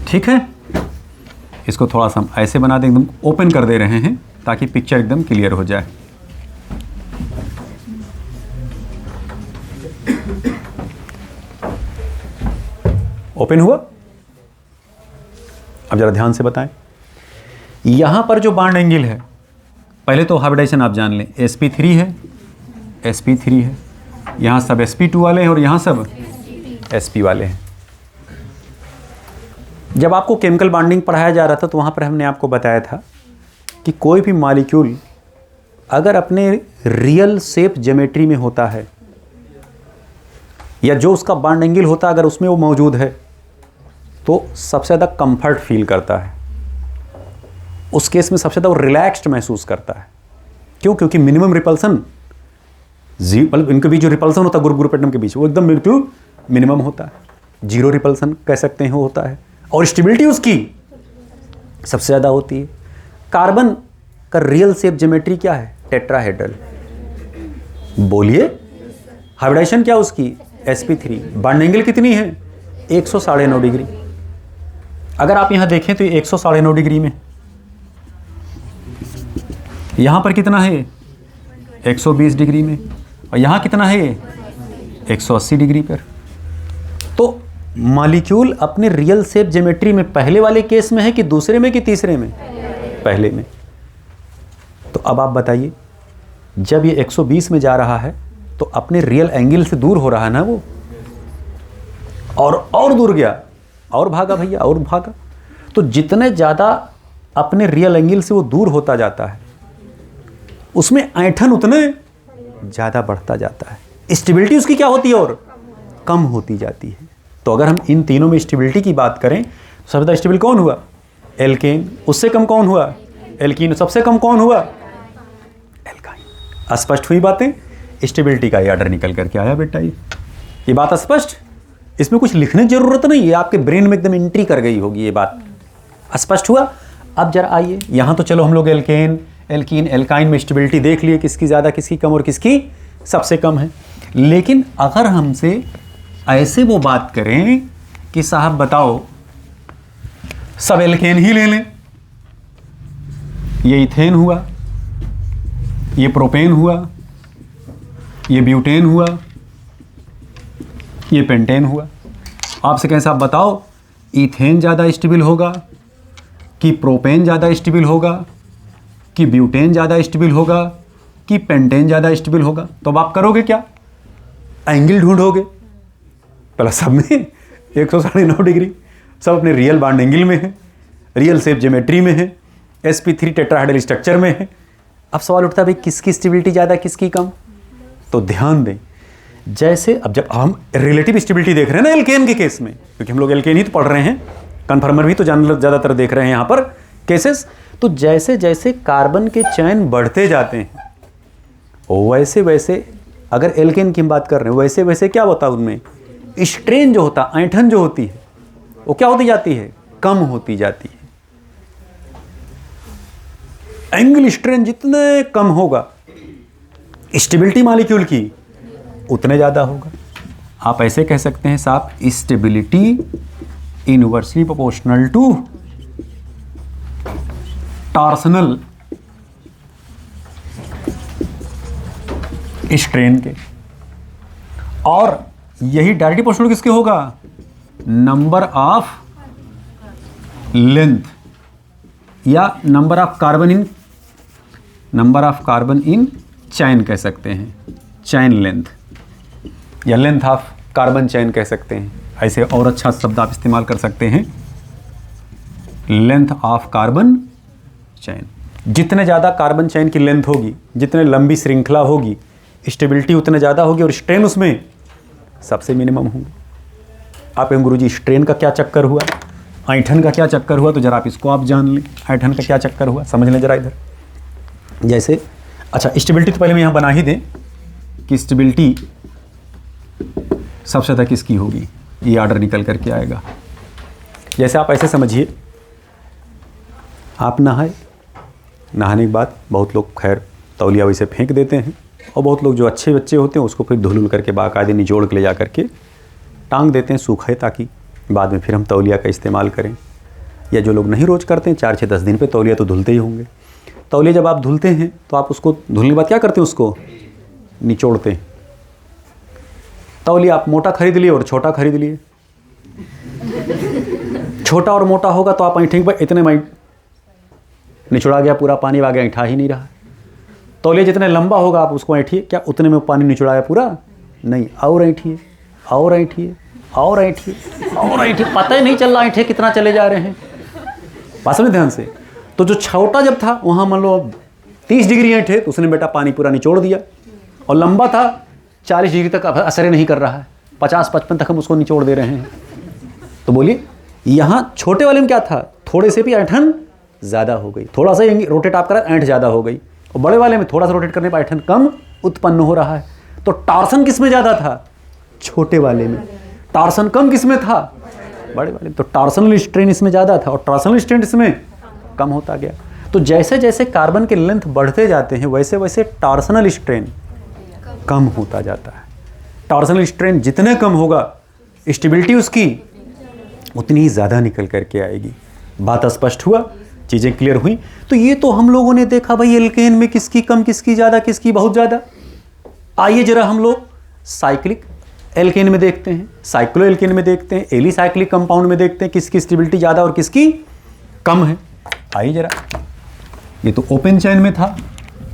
ठीक है, इसको थोड़ा सा हम ऐसे बना दें, एकदम ओपन कर दे रहे हैं ताकि पिक्चर एकदम क्लियर हो जाए। ओपन हुआ? अब जरा ध्यान से बताएं, यहां पर जो बॉन्ड एंगल है, पहले तो हाइब्रिडाइजेशन आप जान लें, sp3 है, sp3 है, यहां सब sp2 वाले हैं और यहां सब sp वाले हैं। जब आपको केमिकल बॉन्डिंग पढ़ाया जा रहा था तो वहाँ पर हमने आपको बताया था कि कोई भी मॉलिक्यूल अगर अपने रियल शेप ज्योमेट्री में होता है या जो उसका बॉन्ड एंगल होता है अगर उसमें वो मौजूद है तो सबसे ज़्यादा कंफर्ट फील करता है। उस केस में सबसे ज़्यादा वो रिलैक्स्ड महसूस करता है। क्यों? क्योंकि मिनिमम रिपल्सन मतलब इनके बीच जो रिपल्सन होता है ग्रुप ग्रुप एटम के बीच वो एकदम बिल्कुल मिनिमम होता है। जीरो रिपल्सन कह सकते हैं वो होता है और स्टेबिलिटी उसकी सबसे ज़्यादा होती है। कार्बन का रियल शेप ज्योमेट्री क्या है? टेट्राहेड्रल। बोलिए, हाइब्रिडाइजेशन क्या उसकी? sp3। बॉन्ड एंगल कितनी है? 109.5 डिग्री। अगर आप यहां देखें तो 109.5 डिग्री में, यहां पर कितना है? 120 डिग्री में, और यहां कितना है? 180 डिग्री पर। तो मॉलिक्यूल अपने रियल शेप ज्योमेट्री में पहले वाले केस में है कि दूसरे में कि तीसरे में? पहले में। तो अब आप बताइए, जब ये 120 में जा रहा है तो अपने रियल एंगल से दूर हो रहा है ना वो, और दूर गया, और भागा भैया, और भागा। तो जितने ज़्यादा अपने रियल एंगल से वो दूर होता जाता है उसमें ऐंठन उतने ज़्यादा बढ़ता जाता है। स्टेबिलिटी उसकी क्या होती है? और कम होती जाती है। तो अगर हम इन तीनों में स्टेबिलिटी की बात करें तो सबसे ज़्यादा स्टेबल कौन हुआ? एल्केन। उससे कम कौन हुआ? एल्कीन। सबसे कम कौन हुआ? एल्काइन। स्पष्ट हुई बातें? स्टेबिलिटी का ये ऑर्डर निकल करके आया बेटा। ये बात स्पष्ट? इसमें कुछ लिखने की जरूरत नहीं है, आपके ब्रेन में एकदम एंट्री कर गई होगी ये बात। स्पष्ट हुआ? अब जरा आइए, यहाँ तो चलो हम लोग एल्केन, एल्कीन, एल्काइन में स्टेबिलिटी देख लिए, किसकी ज़्यादा किसकी कम और किसकी सबसे कम है। लेकिन अगर हमसे ऐसे वो बात करें कि साहब बताओ सब एल्केन ही ले लें, ये इथेन हुआ, ये प्रोपेन हुआ, ये ब्यूटेन हुआ, ये पेंटेन हुआ, आपसे कहें साहब बताओ इथेन ज़्यादा स्टेबल होगा कि प्रोपेन ज़्यादा स्टेबल होगा कि ब्यूटेन ज़्यादा स्टेबल होगा कि पेंटेन ज़्यादा स्टेबल होगा? तो अब आप करोगे क्या? एंगल ढूंढोगे। पहला सब में 109.5 डिग्री, सब अपने रियल बॉन्ड एंगल में है, रियल शेप ज्योमेट्री में है, sp3 टेट्राहेड्रल स्ट्रक्चर में है। अब सवाल उठता है भाई किसकी स्टेबिलिटी ज़्यादा किसकी कम? तो ध्यान दें, जैसे अब जब हम रिलेटिव स्टेबिलिटी देख रहे हैं ना एल्केन के केस में, क्योंकि हम लोग एल्केन ही तो पढ़ रहे हैं, कन्फर्मर भी तो ज़्यादातर देख रहे हैं यहाँ पर केसेस। तो जैसे जैसे कार्बन के चयन बढ़ते जाते हैं वैसे वैसे, अगर एल्केन की हम बात कर रहे हैं, वैसे वैसे क्या होता है उनमें स्ट्रेन जो होता है, ऐंठन जो होती है वो क्या होती जाती है? कम होती जाती है। एंगल स्ट्रेन जितने कम होगा स्टेबिलिटी मॉलिक्यूल की उतने ज़्यादा होगा। आप ऐसे कह सकते हैं साहब stability inversely proportional to torsional strain के। और यही डायरेक्टली प्रोपोर्शनल किसके होगा? नंबर ऑफ लेंथ या number of carbon in chain कह सकते हैं, चैन लेंथ या लेंथ ऑफ कार्बन चैन कह सकते हैं। ऐसे और अच्छा शब्द आप इस्तेमाल कर सकते हैं, लेंथ ऑफ कार्बन चैन। जितने ज़्यादा कार्बन चैन की लेंथ होगी, जितने लंबी श्रृंखला होगी, स्टेबिलिटी उतने ज़्यादा होगी और स्ट्रेन उसमें सबसे मिनिमम होंगे। आप कहेंगे गुरुजी स्ट्रेन का क्या चक्कर हुआ, ऐंठन का क्या चक्कर हुआ? तो जरा आप इसको आप जान लें, ऐंठन का क्या चक्कर हुआ समझ लें जरा इधर। जैसे अच्छा, स्टेबिलिटी तो पहले मैं यहाँ बना ही दें कि स्टेबिलिटी सबसे ज़्यादा किसकी होगी, ये ऑर्डर निकल करके आएगा। जैसे आप ऐसे समझिए, आप नहाने के बाद बहुत लोग खैर तौलिया वैसे फेंक देते हैं, और बहुत लोग जो अच्छे बच्चे होते हैं उसको फिर धुल करके बाकायदे निचोड़ के ले जा करके टांग देते हैं सूखे, ताकि बाद में फिर हम तौलिया का इस्तेमाल करें। या जो लोग नहीं रोज़ करते हैं, 4-6-10 दिन पे तौलिया तो धुलते ही होंगे। तौलिया जब आप धुलते हैं तो आप उसको धुलने के बाद क्या करते हैं, उसको निचोड़ते हैं। तौलिया आप मोटा खरीद लिए और छोटा खरीद लिए। छोटा और मोटा होगा तो आप ऐंठेंगे पर इतने में निचोड़ा गया पूरा, पानी आ गया, ऐंठा ही नहीं रहा। तौलिया जितने लंबा होगा आप उसको ऐंठिए, क्या उतने में पानी निचोड़ाया पूरा? नहीं, और ऐंठिए, और ऐंठिए, और ऐंठिए, और ऐंठिए, पता ही नहीं चल रहा ऐंठे कितना चले जा रहे हैं। बात समझे ध्यान से। तो जो छोटा जब था वहाँ मान लो 30 डिग्री ऐंठे तो उसने बेटा पानी पूरा निचोड़ दिया, और लंबा था 40 डिग्री तक असर नहीं कर रहा है, 50-55 तक हम उसको निचोड़ दे रहे हैं। तो बोलिए यहाँ छोटे वाले में क्या था, थोड़े से भी ऐंठन ज़्यादा हो गई, थोड़ा सा रोटेट आप करा ऐंठ ज़्यादा हो गई, और बड़े वाले में थोड़ा सा रोटेट करने पर ऐंठन कम उत्पन्न हो रहा है। तो टार्सन किस में ज़्यादा था? छोटे वाले में। टार्सन कम किस में था? बड़े वाले में। तो टार्सनल स्ट्रेन इसमें ज़्यादा था और टार्सनल स्ट्रेन इसमें कम होता गया। तो जैसे जैसे कार्बन के लेंथ बढ़ते जाते हैं वैसे वैसे टार्सनल स्ट्रेन कम होता जाता है। टार्सनल स्ट्रेन जितने कम होगा स्टेबिलिटी उसकी उतनी ही ज़्यादा निकल करके आएगी। बात स्पष्ट हुआ, चीज़ें क्लियर हुई। तो ये तो हम लोगों ने देखा भाई एल्केन में किसकी कम, किसकी ज़्यादा, किसकी बहुत ज़्यादा। आइए जरा हम लोग साइक्लिक एल्केन में देखते हैं, साइक्लो एल्केन में देखते हैं, एलिसाइक्लिक कंपाउंड में देखते हैं किसकी स्टेबिलिटी ज़्यादा और किसकी कम है। आइए जरा, ये तो ओपन चैन में था,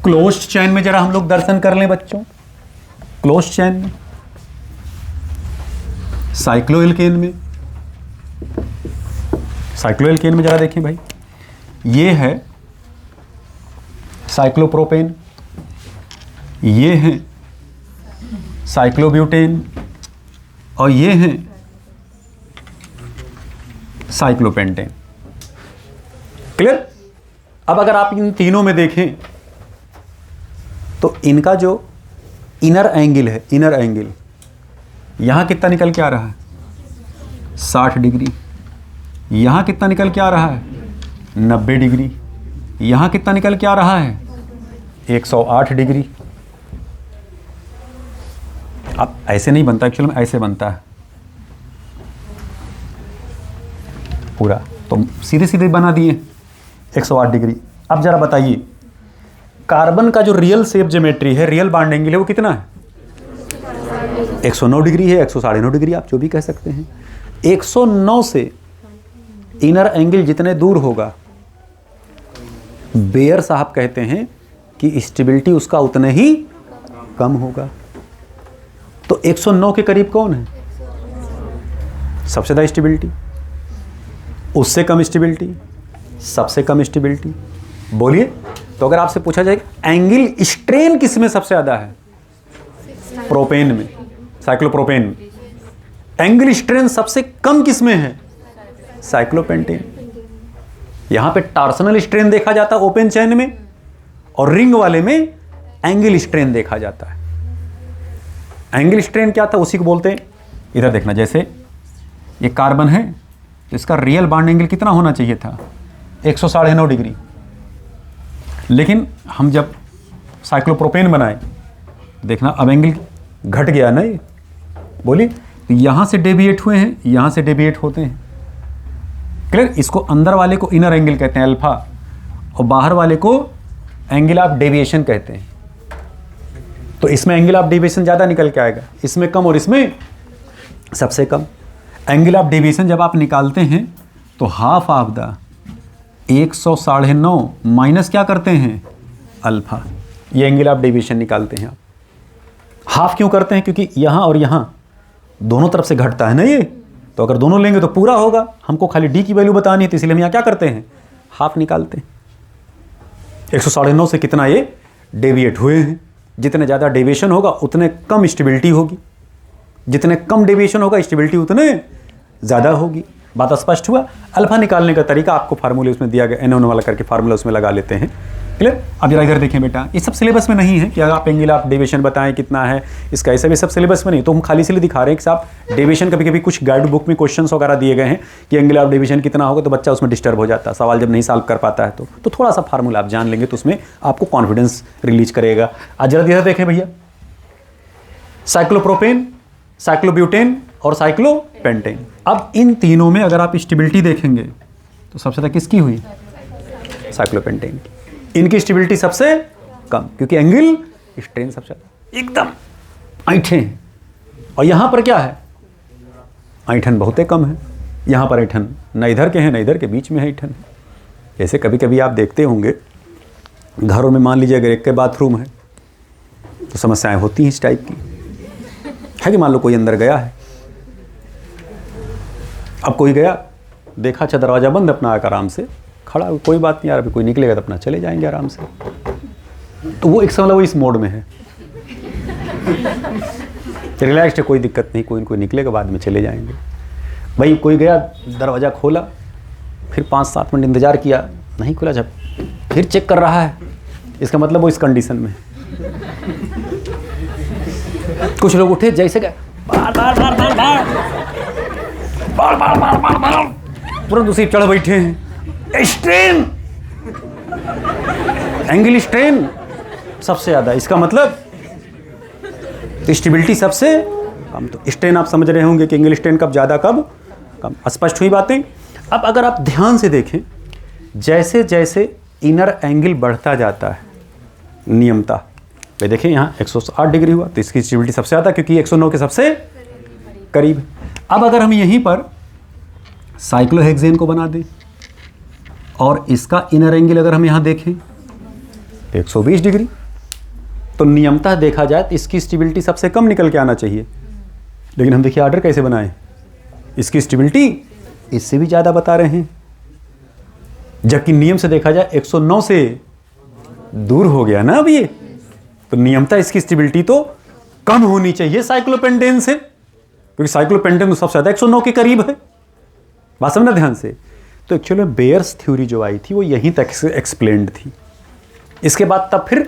क्लोज्ड चैन में जरा हम लोग दर्शन कर लें बच्चों। क्लोज्ड चैन में, साइक्लो एल्केन में, साइक्लो एल्केन में जरा देखें भाई, ये है साइक्लोप्रोपेन, ये है साइक्लोब्यूटेन और ये है साइक्लोपेंटेन। क्लियर? अब अगर आप इन तीनों में देखें तो इनका जो इनर एंगल है, इनर एंगल यहां कितना निकल के आ रहा है? 60 डिग्री। यहां कितना निकल के आ रहा है? 90 डिग्री। यहां कितना निकल के आ रहा है? 108 डिग्री। अब ऐसे नहीं बनता, एक्चुअली में ऐसे बनता है पूरा, तो सीधे सीधे बना दिए 108 डिग्री। अब जरा बताइए कार्बन का जो रियल शेप ज्योमेट्री है, रियल बॉन्ड एंगल है, वो कितना है? 109 डिग्री है, 109.5 डिग्री आप जो भी कह सकते हैं। 109 से इनर एंगल जितने दूर होगा, बेयर साहब कहते हैं कि स्टेबिलिटी उसका उतने ही कम होगा। तो 109 के करीब कौन है? सबसे ज़्यादा स्टेबिलिटी, उससे कम स्टेबिलिटी, सबसे कम स्टेबिलिटी। बोलिए, तो अगर आपसे पूछा जाए एंगल स्ट्रेन किस में सबसे ज़्यादा है? प्रोपेन में, साइक्लोप्रोपेन में। एंगल स्ट्रेन सबसे कम किस में है? साइक्लोपेंटेन। यहां पे टार्सनल स्ट्रेन देखा जाता है ओपन चैन में, और रिंग वाले में एंगल स्ट्रेन देखा जाता है। एंगल स्ट्रेन क्या था उसी को बोलते हैं, इधर देखना, जैसे ये कार्बन है तो इसका रियल बॉन्ड एंगल कितना होना चाहिए था? 109.5 डिग्री। लेकिन हम जब साइक्लोप्रोपेन बनाए, देखना अब एंगल घट गया ना, ये बोलिए, तो यहां से डेविएट हुए हैं, यहां से डेविएट होते हैं। क्लियर? इसको अंदर वाले को इनर एंगल कहते हैं अल्फा, और बाहर वाले को एंगल ऑफ डेविएशन कहते हैं। तो इसमें एंगल ऑफ डेविएशन ज़्यादा निकल के आएगा, इसमें कम और इसमें सबसे कम। एंगल ऑफ डेविएशन जब आप निकालते हैं तो हाफ ऑफ द 109 माइनस क्या करते हैं, अल्फा। ये एंगल ऑफ डेविएशन निकालते हैं आप। हाफ क्यों करते हैं, क्योंकि यहाँ और यहाँ दोनों तरफ से घटता है ना ये, तो अगर दोनों लेंगे तो पूरा होगा। हमको खाली डी की वैल्यू बतानी है, तो इसलिए हम यहाँ क्या करते हैं, हाफ निकालते हैं। 109 से कितना ये डेविएट हुए हैं। जितने ज़्यादा डेविएशन होगा उतने कम स्टेबिलिटी होगी, जितने कम डेविएशन होगा स्टेबिलिटी उतने ज़्यादा होगी। बात स्पष्ट हुआ। अल्फा निकालने का तरीका आपको फार्मूले उसमें दिया गया, NN वाला करके फार्मूला उसमें लगा लेते हैं। क्लियर। अब जरा इधर देखें बेटा, ये सब सिलेबस में नहीं है कि अगर आप एंगल ऑफ डेविएशन बताएं कितना है इसका, ऐसा भी सब सिलेबस में नहीं। तो हम खाली इसलिए दिखा रहे हैं कि साहब डेविएशन कभी कभी कुछ गाइड बुक में क्वेश्चंस वगैरह दिए गए हैं कि एंगल ऑफ डेविएशन कितना होगा, तो बच्चा उसमें डिस्टर्ब हो जाता है, सवाल जब नहीं सॉल्व कर पाता है। तो थोड़ा सा फार्मूला आप जान लेंगे तो उसमें आपको कॉन्फिडेंस रिलीज करेगा। आज जरा इधर देखें भैया, साइक्लोप्रोपेन, साइक्लोब्यूटेन और साइक्लोपेंटेन। अब इन तीनों में अगर आप स्टेबिलिटी देखेंगे तो सबसे ज़्यादा किसकी हुई, साइक्लोपेंटेन की। इनकी स्टेबिलिटी सबसे कम, क्योंकि एंगल स्ट्रेन सबसे ज़्यादा एकदम ऐंठे हैं। और यहाँ पर क्या है, ऐंठन बहुत ही कम है। यहाँ पर ऐंठन न इधर के हैं न इधर के, बीच में है ऐंठन। जैसे कभी कभी आप देखते होंगे घरों में, मान लीजिए अगर एक के बाथरूम है तो समस्याएं होती हैं इस टाइप की, है कि मान लो कोई अंदर गया है, अब कोई गया देखा अच्छा दरवाज़ा बंद, अपना आकर आराम से खड़ा, कोई बात नहीं यार अभी कोई निकलेगा तो अपना चले जाएंगे आराम से। तो वो एक समय वो इस मोड में है, रिलैक्स्ड है, कोई दिक्कत नहीं, कोई निकलेगा बाद में चले जाएंगे। भाई कोई गया दरवाज़ा खोला, फिर 5-7 मिनट इंतज़ार किया, नहीं खुला, जब फिर चेक कर रहा है, इसका मतलब वो इस कंडीशन में। कुछ लोग उठे जैसे गए बार बार बार बार बार बार बार बार बार बार तुरंत उसी चढ़ बैठे हैं। स्ट्रेन, एंगल स्ट्रेन सबसे ज़्यादा, इसका मतलब स्टेबिलिटी सबसे कम। तो स्ट्रेन आप समझ रहे होंगे कि एंगल स्ट्रेन कब ज़्यादा कब कम, स्पष्ट हुई बातें। अब अगर आप ध्यान से देखें, जैसे जैसे इनर एंगल बढ़ता जाता है नियमता, भाई देखें यहाँ 108 डिग्री हुआ तो इसकी स्टेबिलिटी सबसे ज़्यादा, क्योंकि 109 के सबसे करीब। अब अगर हम यहीं पर साइक्लोहेक्सेन को बना दें और इसका इनर एंगल अगर हम यहाँ देखें 120 डिग्री, तो नियमतः देखा जाए तो इसकी स्टेबिलिटी सबसे कम निकल के आना चाहिए। लेकिन हम देखिए ऑर्डर कैसे बनाए, इसकी स्टेबिलिटी इससे भी ज़्यादा बता रहे हैं, जबकि नियम से देखा जाए 109 से दूर हो गया ना अब ये, तो नियमतः इसकी स्टेबिलिटी तो कम होनी चाहिए साइक्लोपेंटेन से, क्योंकि साइक्लोपेंटेन तो सबसे ज़्यादा 109 के करीब है। बात समझना ध्यान से। तो एक्चुअली में बेयर्स थ्योरी जो आई थी वो यहीं तक एक्सप्लेन्ड थी। इसके बाद तब फिर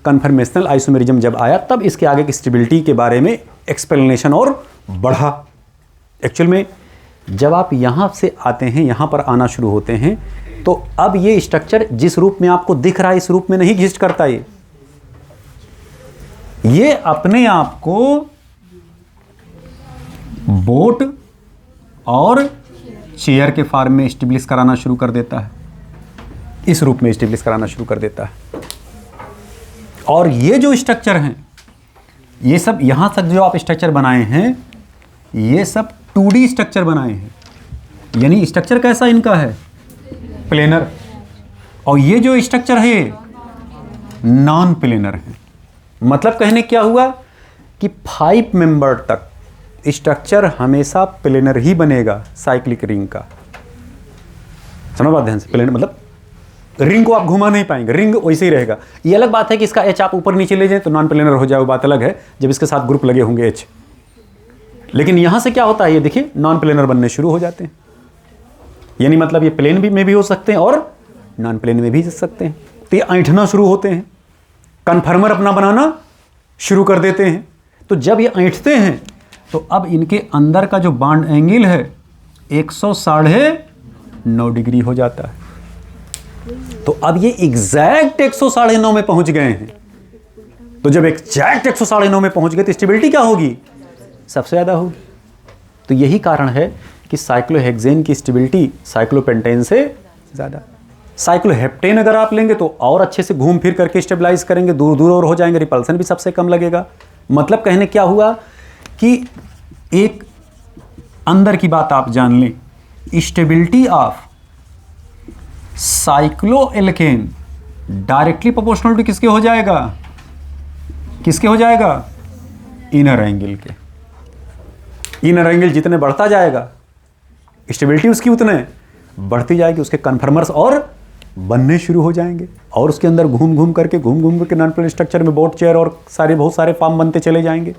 कन्फर्मेशनल आइसोमेरिज्म जब आया, तब इसके आगे की स्टेबिलिटी के बारे में एक्सप्लेनेशन और बढ़ा। एक्चुअल में जब आप यहाँ से आते हैं, यहाँ पर आना शुरू होते हैं, तो अब ये स्ट्रक्चर जिस रूप में आपको दिख रहा है इस रूप में नहीं घिस्ट करता, ये अपने आप को बोट और चेयर के फॉर्म में स्टेब्लिश कराना शुरू कर देता है, इस रूप में स्टेब्लिश कराना शुरू कर देता है। और ये जो स्ट्रक्चर हैं, ये सब यहाँ तक जो आप स्ट्रक्चर बनाए हैं, ये सब 2D स्ट्रक्चर बनाए हैं, यानी स्ट्रक्चर कैसा इनका है, प्लेनर। और ये जो स्ट्रक्चर है नॉन प्लेनर है। मतलब कहने क्या हुआ कि 5 मेंबर तक स्ट्रक्चर हमेशा प्लेनर ही बनेगा साइक्लिक रिंग का। समझ बात ध्यान से, प्लेनर मतलब रिंग को आप घुमा नहीं पाएंगे, रिंग वैसे ही रहेगा। ये अलग बात है कि इसका एच आप ऊपर नीचे ले जाएं तो नॉन प्लेनर हो जाए, वो बात अलग है जब इसके साथ ग्रुप लगे होंगे एच। लेकिन यहां से क्या होता है, ये देखिए नॉन प्लेनर बनने शुरू हो जाते हैं, यानी मतलब ये प्लेन भी में भी हो सकते हैं और नॉन प्लेन में भी हो सकते हैं। तो ये ऐंठना शुरू होते हैं, कन्फर्मर अपना बनाना शुरू कर देते हैं। तो जब ये ऐंठते हैं तो अब इनके अंदर का जो बॉन्ड एंगल है 109.5 डिग्री हो जाता है। तो अब ये एग्जैक्ट 109.5 में पहुंच गए हैं। तो जब एग्जैक्ट 109.5 में पहुंच गए तो स्टेबिलिटी क्या होगी, सबसे ज़्यादा होगी। तो यही कारण है कि साइक्लोहेक्सेन की स्टेबिलिटी साइक्लोपेंटेन से ज़्यादा। साइक्लोहेप्टेन अगर आप लेंगे तो और अच्छे से घूम फिर करके स्टेबलाइज करेंगे, दूर दूर और हो जाएंगे, रिपल्सन भी सबसे कम लगेगा। मतलब कहने क्या हुआ कि एक अंदर की बात आप जान लें, stability of cycloalkane directly proportional to किसके हो जाएगा, किसके हो जाएगा, इनर एंगल के। इनर एंगल जितने बढ़ता जाएगा स्टेबिलिटी उसकी उतने बढ़ती जाएगी, उसके कन्फर्मर्स और बनने शुरू हो जाएंगे और उसके अंदर घूम घूम करके नॉन प्लेन स्ट्रक्चर में बोट चेयर और बहुत सारे फॉर्म बनते चले जाएंगे।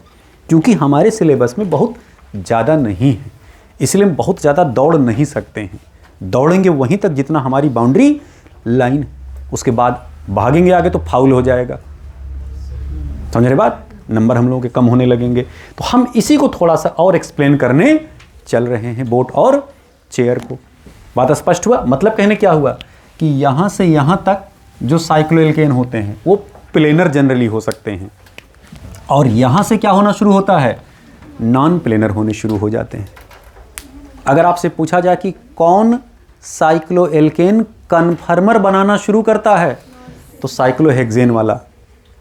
क्योंकि हमारे सिलेबस में बहुत ज़्यादा नहीं है, इसलिए हम बहुत ज़्यादा दौड़ नहीं सकते हैं। दौड़ेंगे वहीं तक जितना हमारी बाउंड्री लाइन, उसके बाद भागेंगे आगे तो फाउल हो जाएगा। समझ रहे बात, नंबर हम लोगों के कम होने लगेंगे। तो हम इसी को थोड़ा सा और एक्सप्लेन करने चल रहे हैं, बोट और चेयर को। बात स्पष्ट हुआ? मतलब कहने क्या हुआ कि यहाँ से यहाँ तक जो साइक्लोएल्केन होते हैं वो प्लेनर जनरली हो सकते हैं, और यहाँ से क्या होना शुरू होता है, नॉन प्लेनर होने शुरू हो जाते हैं। अगर आपसे पूछा जाए कि कौन साइक्लोएल्केन कन्फर्मर बनाना शुरू करता है, तो साइक्लोहेक्सेन वाला।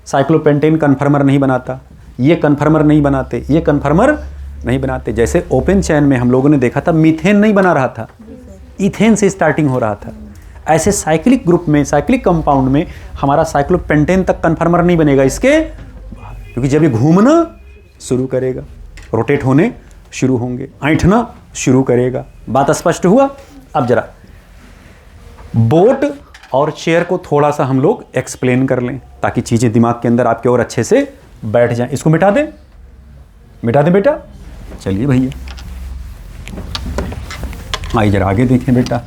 साइक्लोपेंटेन कन्फर्मर नहीं बनाता, ये कन्फर्मर नहीं बनाते, ये कन्फर्मर नहीं बनाते। जैसे ओपन चैन में हम लोगों ने देखा था मीथेन नहीं बना रहा था, इथेन से स्टार्टिंग हो रहा था। ऐसे साइक्लिक ग्रुप में, साइक्लिक कंपाउंड में हमारा साइक्लोपेंटेन तक कन्फर्मर नहीं बनेगा इसके, क्योंकि जब ये घूमना शुरू करेगा, रोटेट होने शुरू होंगे, ऐंठना शुरू करेगा। बात स्पष्ट हुआ? अब जरा बोट और चेयर को थोड़ा सा हम लोग एक्सप्लेन कर लें ताकि चीज़ें दिमाग के अंदर आपके और अच्छे से बैठ जाएं। इसको मिटा दें, मिटा दें बेटा। चलिए भैया, आइए जरा आगे देखें बेटा,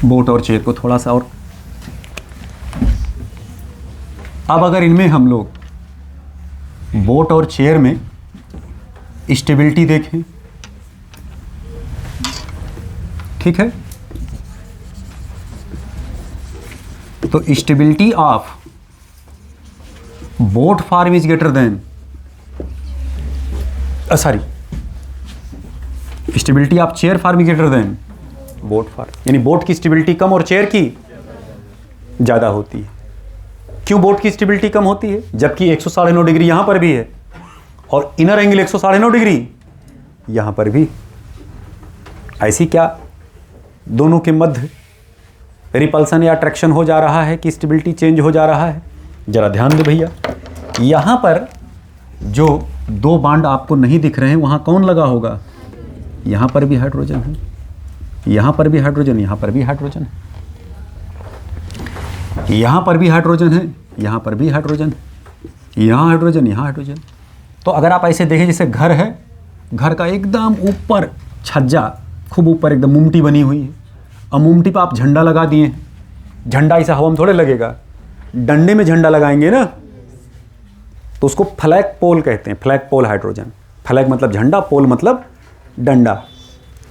बोट और चेयर को थोड़ा सा और। अब अगर इनमें हम लोग बोट और चेयर में स्टेबिलिटी देखें, ठीक है, तो stability of boat form is greater than, sorry, stability of chair form is greater than boat form. यानी बोट की स्टेबिलिटी कम और चेयर की ज़्यादा होती है। क्यों बोट की स्टेबिलिटी कम होती है जबकि 109.5 डिग्री यहाँ पर भी है और इनर एंगल 109.5 डिग्री यहाँ पर भी? ऐसी क्या दोनों के मध्य रिपल्सन या अट्रैक्शन हो जा रहा है कि स्टेबिलिटी चेंज हो जा रहा है? जरा ध्यान दे भैया, यहाँ पर जो दो बांड आपको नहीं दिख रहे हैं वहाँ कौन लगा होगा? यहाँ पर भी हाइड्रोजन है, यहाँ पर भी हाइड्रोजन, यहाँ पर भी हाइड्रोजन है, यहाँ पर भी हाइड्रोजन है, यहाँ पर भी हाइड्रोजन, यहाँ हाइड्रोजन, यहाँ हाइड्रोजन। तो अगर आप ऐसे देखें जैसे घर है, घर का एकदम ऊपर छज्जा, खूब ऊपर एकदम मुमटी बनी हुई है, और मुमटी पर आप झंडा लगा दिए हैं। झंडा ऐसा हवा में थोड़े लगेगा, डंडे में झंडा लगाएंगे ना, तो उसको फ्लैग पोल कहते हैं। फ्लैग पोल हाइड्रोजन, फ्लैग मतलब झंडा, पोल मतलब डंडा।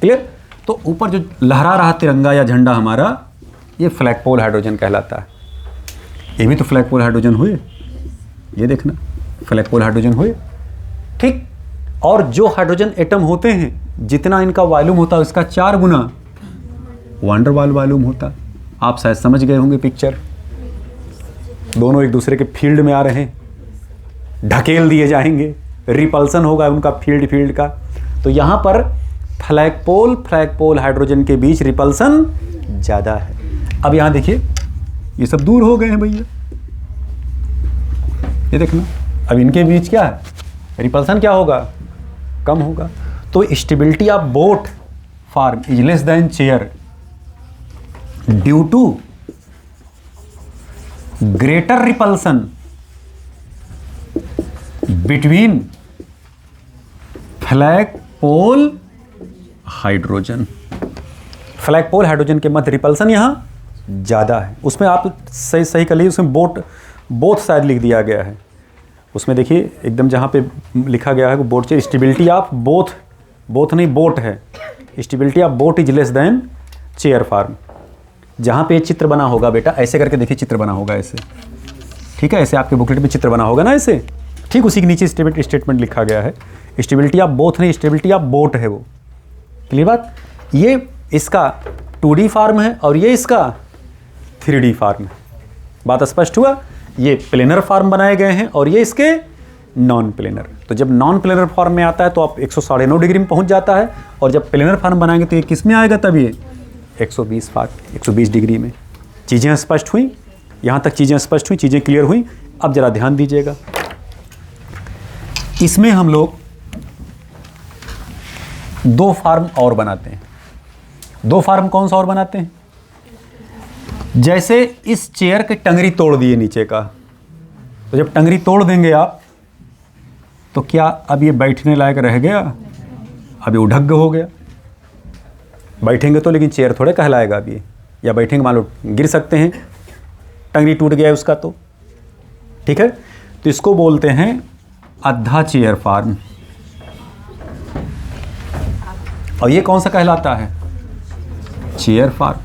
क्लियर? तो ऊपर जो लहरा रहा तिरंगा या झंडा हमारा, ये फ्लैग पोल हाइड्रोजन कहलाता है। ये भी तो फ्लैग पोल हाइड्रोजन हुए, ये देखना फ्लैग पोल हाइड्रोजन हुए, ठीक। और जो हाइड्रोजन एटम होते हैं जितना इनका वॉल्यूम होता है उसका 4 गुना वान डेर वाल वॉल्यूम होता। आप शायद समझ गए होंगे पिक्चर, दोनों एक दूसरे के फील्ड में आ रहे हैं, ढकेल दिए जाएंगे, रिपल्सन होगा उनका फील्ड का। तो यहाँ पर फ्लैग पोल हाइड्रोजन के बीच रिपल्सन ज़्यादा है। अब यहाँ देखिए ये सब दूर हो गए हैं भैया, ये देखना, अब इनके बीच क्या है, रिपल्सन क्या होगा, कम होगा। तो stability of boat form is less than chair due to greater repulsion between flagpole hydrogen. Flagpole hydrogen के मध्य रिपल्सन यहाँ ज़्यादा है। उसमें आप सही कर लीजिए, उसमें बोथ शायद लिख दिया गया है। उसमें देखिए एकदम जहाँ पे लिखा गया है वो बोट से स्टेबिलिटी ऑफ बोथ नहीं बोट है, stability of boat is less than chair form. जहाँ पे चित्र बना होगा बेटा, ऐसे करके देखिए चित्र बना होगा ऐसे, ठीक है, ऐसे आपके बुकलेट में चित्र बना होगा ना ऐसे, ठीक उसी के नीचे स्टेटमेंट लिखा गया है, स्टेबिलिटी ऑफ बोथ नहीं, स्टेबिलिटी ऑफ बोट है वो। क्लियर बात? ये इसका 2D फार्म है और ये इसका 3D फार्म है। बात स्पष्ट हुआ? ये प्लेनर फार्म बनाए गए हैं और ये इसके नॉन प्लेनर। तो जब नॉन प्लेनर फॉर्म में आता है तो आप 109.5 डिग्री में पहुंच जाता है, और जब प्लेनर फॉर्म बनाएंगे तो ये किस में आएगा, तब ये 120 डिग्री में। चीज़ें स्पष्ट हुई, यहाँ तक चीज़ें स्पष्ट हुई, चीज़ें क्लियर हुई। अब ज़रा ध्यान दीजिएगा, इसमें हम लोग 2 फॉर्म और बनाते हैं। 2 फॉर्म कौन सा और बनाते हैं? जैसे इस चेयर के टंगरी तोड़ दिए नीचे का, तो जब टंगरी तोड़ देंगे आप, तो क्या अब ये बैठने लायक रह गया? अब ये उढग्ग हो गया। बैठेंगे तो लेकिन चेयर थोड़े कहलाएगा अब ये, या बैठेंगे मान लो गिर सकते हैं, टंगरी टूट गया है उसका, तो ठीक है। तो इसको बोलते हैं अद्धा चेयर फॉर्म। और ये कौन सा कहलाता है? Chair form.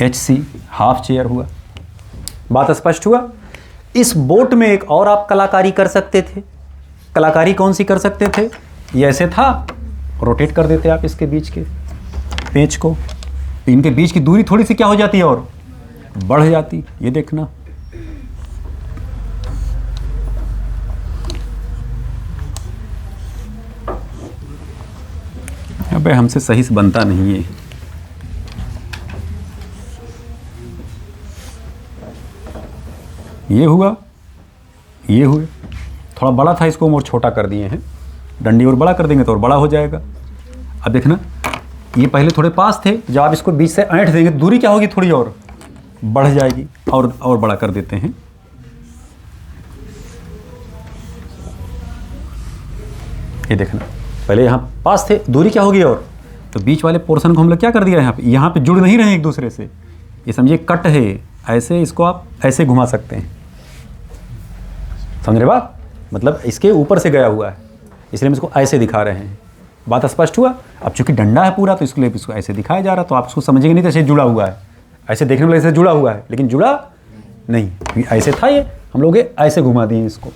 HC half chair हुआ। बात स्पष्ट हुआ? इस बोट में एक और आप कलाकारी कर सकते थे। कलाकारी कौन सी कर सकते थे? ये ऐसे था, रोटेट कर देते आप इसके बीच के पेंच को, तो इनके बीच की दूरी थोड़ी सी क्या हो जाती है, और बढ़ जाती। ये देखना, अबे हमसे सही से बनता नहीं है। ये हुआ, ये हुए। थोड़ा बड़ा था, इसको हम और छोटा कर दिए हैं। डंडी और बड़ा कर देंगे तो और बड़ा हो जाएगा। अब देखना, ये पहले थोड़े पास थे, जब आप इसको बीच से ऐंठ देंगे दूरी क्या होगी, थोड़ी और बढ़ जाएगी। और बड़ा कर देते हैं। ये देखना, पहले यहाँ पास थे, दूरी क्या होगी, और तो बीच वाले पोर्शन को हम लोग क्या कर दिया, यहाँ पे जुड़ नहीं रहे एक दूसरे से। ये समझिए कट है, ऐसे इसको आप ऐसे घुमा सकते हैं। समझ रहे बात? मतलब इसके ऊपर से गया हुआ है, इसलिए हम इसको ऐसे दिखा रहे हैं। बात स्पष्ट हुआ? अब चूंकि डंडा है पूरा, तो इसके लिए इसको ऐसे दिखाया जा रहा, तो आप इसको समझेंगे नहीं, तो ऐसे जुड़ा हुआ है। ऐसे देखने में ऐसे जुड़ा हुआ है, लेकिन जुड़ा नहीं, ऐसे था ये, हम लोग ऐसे घुमा दिए इसको।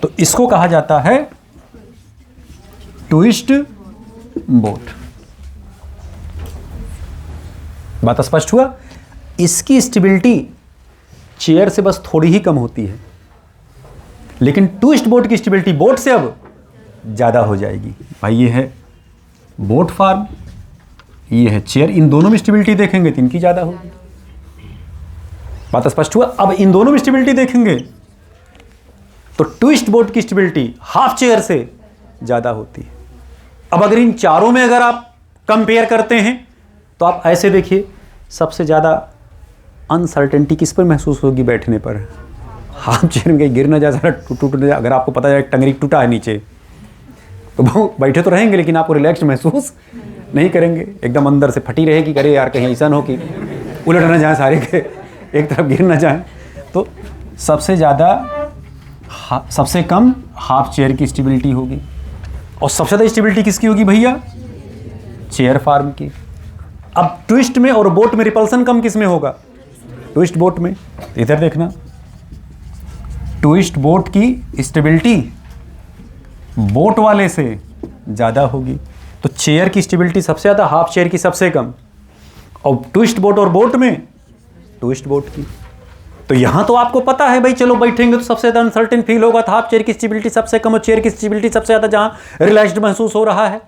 तो इसको कहा जाता है ट्विस्ट बोट। बात स्पष्ट हुआ? इसकी स्टेबिलिटी चेयर से बस थोड़ी ही कम होती है, लेकिन ट्विस्ट बोट की स्टेबिलिटी बोट से अब ज़्यादा हो जाएगी। भाई ये है बोट फॉर्म, ये है चेयर। इन दोनों में स्टेबिलिटी देखेंगे तो इनकी ज़्यादा होगी। बात स्पष्ट हुआ? अब इन दोनों में स्टेबिलिटी देखेंगे तो ट्विस्ट बोट की स्टेबिलिटी हाफ चेयर से ज़्यादा होती है। अब अगर इन चारों में अगर आप कंपेयर करते हैं तो आप ऐसे देखिए, सबसे ज़्यादा अनसर्टेनिटी किस पर महसूस होगी बैठने पर? हाफ चेयर में कहीं गिर ना जाए, सारा टूट ना जाए। अगर आपको पता है टंगरी टूटा है नीचे, तो वो बैठे तो रहेंगे लेकिन आपको रिलैक्स महसूस नहीं करेंगे, एकदम अंदर से फटी रहेगी। अरे यार कहीं ऐसा ना हो कि उलट ना जाए, सारे के एक तरफ गिर ना जाए। तो सबसे ज़्यादा सबसे कम हाफ चेयर की स्टेबिलिटी होगी, और सबसे ज़्यादा स्टेबिलिटी किसकी होगी भैया? चेयर फॉर्म की। अब ट्विस्ट में और बोट में रिपल्सन कम किस में होगा? ट्विस्ट बोट में। इधर देखना, ट्विस्ट बोट की स्टेबिलिटी बोट वाले से ज़्यादा होगी। तो चेयर की स्टेबिलिटी सबसे ज़्यादा, हाफ चेयर की सबसे कम, और ट्विस्ट बोट और बोट में ट्विस्ट बोट की। तो यहाँ तो आपको पता है भाई, चलो बैठेंगे तो सबसे ज़्यादा अनसर्टेन फील होगा, तो हाफ चेयर की स्टेबिलिटी सबसे कम और चेयर की स्टेबिलिटी सबसे ज़्यादा, जहाँ रिलैक्स्ड महसूस हो रहा है।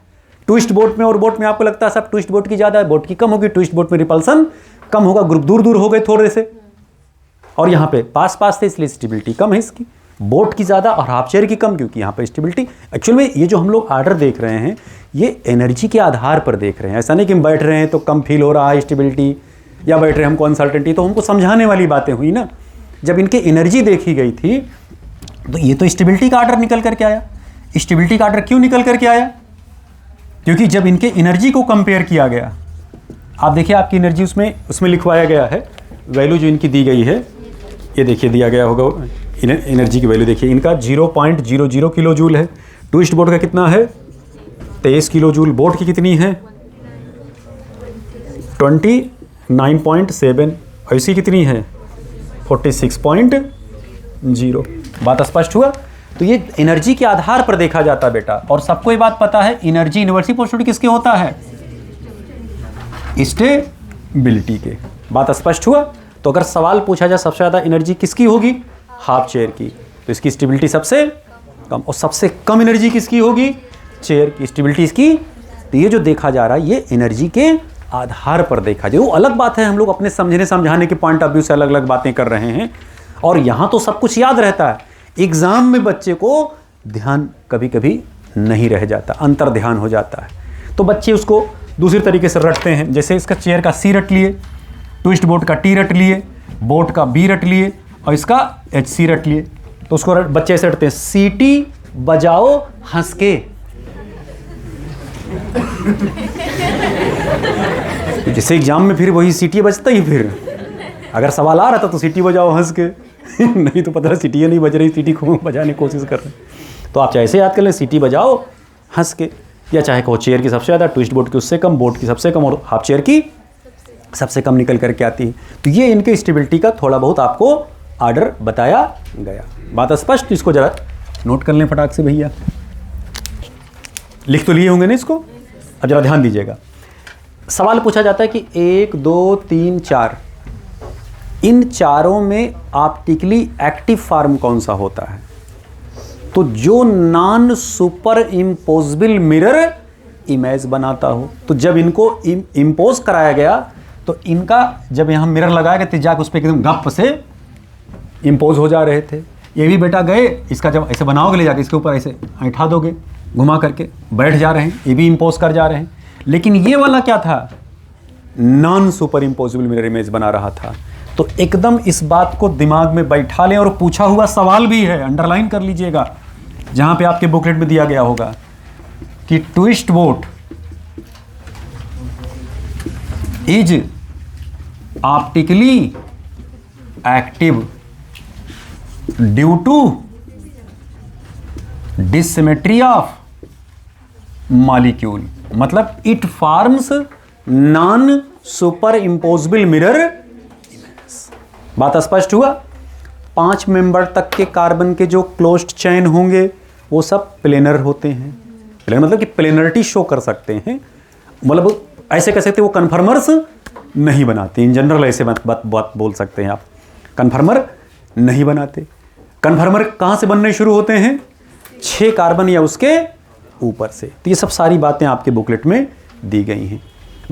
ट्विस्ट बोट में और बोट में आपको लगता है सब ट्विस्ट बोट की ज़्यादा है, बोट की कम होगी। ट्विस्ट बोट में रिपल्सन कम होगा, ग्रुप दूर दूर हो गए थोड़े से, और यहाँ पे पास पास थे इसलिए स्टेबिलिटी कम है इसकी। बोट की ज़्यादा और हाफ चेयर की कम, क्योंकि यहाँ पे स्टेबिलिटी। एक्चुअल में ये जो हम लोग आर्डर देख रहे हैं, ये एनर्जी के आधार पर देख रहे हैं। ऐसा नहीं कि हम बैठ रहे हैं तो कम फील हो रहा है स्टेबिलिटी, या बैठ रहे हैं हमको अनसर्टेनिटी। तो हमको समझाने वाली बातें हुई ना। जब इनके एनर्जी देखी गई थी तो ये तो स्टेबिलिटी का आर्डर निकल करके आया। स्टेबिलिटी का आर्डर क्यों निकल करके आया? क्योंकि जब इनके एनर्जी को कंपेयर किया गया, आप देखिए आपकी एनर्जी उसमें लिखवाया गया है, वैल्यू जो इनकी दी गई है, ये देखिए दिया गया होगा एनर्जी की वैल्यू। देखिए इनका 0.00 किलो जूल है। ट्विस्ट बोट का कितना है? 23 किलो जूल। बोट की कितनी है? 29.7। और इसी कितनी है? 46.0। बात स्पष्ट हुआ? तो ये एनर्जी के आधार पर देखा जाता है बेटा। और सबको ये बात पता है, एनर्जी यूनिवर्सल पोस्टिविटी किसके होता है? स्टेबिलिटी के। बात स्पष्ट हुआ? तो अगर सवाल पूछा जाए सबसे ज़्यादा एनर्जी किसकी होगी, हाफ चेयर की, तो इसकी स्टेबिलिटी सबसे कम, और सबसे कम एनर्जी किसकी होगी, चेयर की, स्टेबिलिटी इसकी। तो ये जो देखा जा रहा है ये एनर्जी के आधार पर देखा जाए। वो अलग बात है, हम लोग अपने समझने समझाने के पॉइंट ऑफ व्यू से अलग अलग बातें कर रहे हैं, और यहाँ तो सब कुछ याद रहता है। एग्जाम में बच्चे को ध्यान कभी कभी नहीं रह जाता, अंतर ध्यान हो जाता है, तो बच्चे उसको दूसरी तरीके से रटते हैं। जैसे इसका चेयर का सी रट लिए, ट्विस्ट बोट का टी रट लिए, बोट का बी रट लिए, और इसका एच सी रट लिए, तो उसको बच्चे ऐसे रटते हैं, सीटी बजाओ हंस के। तो जैसे एग्जाम में फिर वही सीटी बजता ही, फिर अगर सवाल आ रहा था तो सीटी बजाओ हंस के नहीं तो पता है सीटी नहीं बज रही, सीटी को बजाने की कोशिश कर रहे हैं। तो आप चाहे ऐसे याद कर लें, सीटी बजाओ हंस के, या चाहे कहो चेयर की सबसे ज़्यादा, ट्विस्ट बोट की उससे कम, बोट की सबसे कम, और हाफ चेयर की सबसे कम निकल करके आती है। तो ये इनके स्टेबिलिटी का थोड़ा बहुत आपको ऑर्डर बताया गया। बात स्पष्ट, इसको जरा नोट कर लें फटाक से भैया, लिख तो लिए होंगे ना इसको। अब जरा ध्यान दीजिएगा, सवाल पूछा जाता है कि 1 2 3 4, इन चारों में ऑप्टिकली एक्टिव फॉर्म कौन सा होता है? तो जो non super impossible mirror image बनाता हो। तो जब इनको इम्पोज कराया गया तो इनका जब यहाँ मिरर लगाया गया तो जाकर उस पर एकदम गप से इम्पोज हो जा रहे थे। ये भी बेटा गए, इसका जब ऐसे बनाओगे ले जाके इसके ऊपर ऐसे ऐठा दोगे घुमा करके, बैठ जा रहे हैं, ये भी इम्पोज कर जा रहे हैं। लेकिन ये वाला क्या था, non super impossible mirror image बना रहा था। तो एकदम इस बात को दिमाग में बैठा लें, और पूछा हुआ सवाल भी है, अंडरलाइन कर लीजिएगा, जहां पे आपके बुकलेट में दिया गया होगा कि twist boat is optically active due to dissymmetry of molecule, मतलब it forms non super impossible mirror. बात स्पष्ट हुआ। 5 मेंबर तक के कार्बन के जो क्लोज्ड चेन होंगे वो सब प्लेनर होते हैं। प्लेनर मतलब कि प्लेनरिटी शो कर सकते हैं, मतलब ऐसे कह सकते हैं वो कन्फर्मर्स नहीं बनाते। इन जनरल ऐसे बात बोल सकते हैं आप, कन्फर्मर नहीं बनाते। कन्फर्मर कहाँ से बनने शुरू होते हैं? 6 कार्बन या उसके ऊपर से। तो ये सब सारी बातें आपके बुकलेट में दी गई हैं।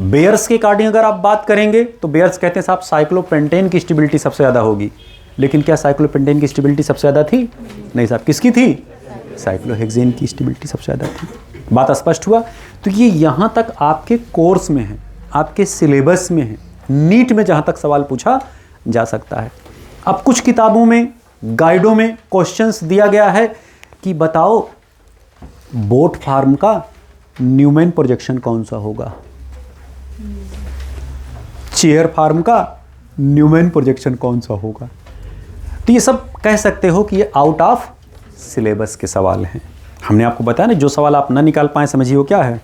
बेयर्स के अकॉर्डिंग अगर आप बात करेंगे तो बेयर्स कहते हैं साहब साइक्लोपेंटेन की स्टेबिलिटी सबसे ज़्यादा होगी। लेकिन क्या साइक्लोपेंटेन की स्टेबिलिटी सबसे ज़्यादा थी? नहीं साहब, किसकी थी? साइक्लोहेक्सेन की स्टेबिलिटी सबसे ज़्यादा थी। बात स्पष्ट हुआ। तो ये यहाँ तक आपके कोर्स में है, आपके सिलेबस में है, नीट में जहाँ तक सवाल पूछा जा सकता है। अब कुछ किताबों में, गाइडों में क्वेश्चंस दिया गया है कि बताओ बोट फार्म का न्यूमैन प्रोजेक्शन कौन सा होगा, चेयर फार्म का न्यूमैन प्रोजेक्शन कौन सा होगा। तो ये सब कह सकते हो कि ये आउट ऑफ सिलेबस के सवाल हैं। हमने आपको बताया ना, जो सवाल आप ना निकाल पाए समझिए वो क्या है।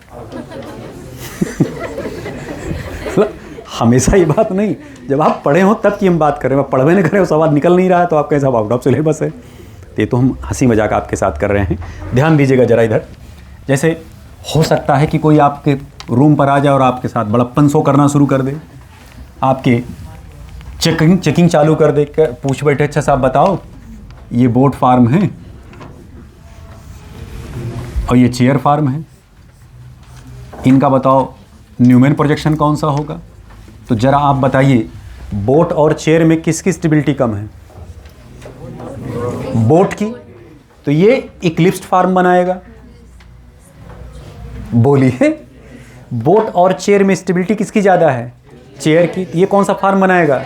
हमेशा ये बात नहीं, जब आप पढ़े हो तब की हम बात कर रहे हैं। पढ़वे नहीं कर रहे हो, सवाल निकल नहीं रहा है, तो आप कैसे आउट ऑफ सिलेबस है। तो ये तो हम हंसी मजाक आपके साथ कर रहे हैं। ध्यान दीजिएगा जरा इधर। जैसे हो सकता है कि कोई आपके रूम पर आ जाए और आपके साथ बड़प्पन शो करना शुरू कर दे, आपके चेकिंग चालू कर दे, पूछ बैठे अच्छा साहब बताओ ये बोट फार्म है और ये चेयर फार्म है, इनका बताओ न्यूमैन प्रोजेक्शन कौन सा होगा। तो जरा आप बताइए बोट और चेयर में किसकी स्टेबिलिटी कम है? बोट की। तो ये इक्लिप्स्ड फार्म बनाएगा। बोलिए, बोट और चेयर में स्टेबिलिटी किसकी ज़्यादा है? चेयर की। ये कौन सा फार्म बनाएगा?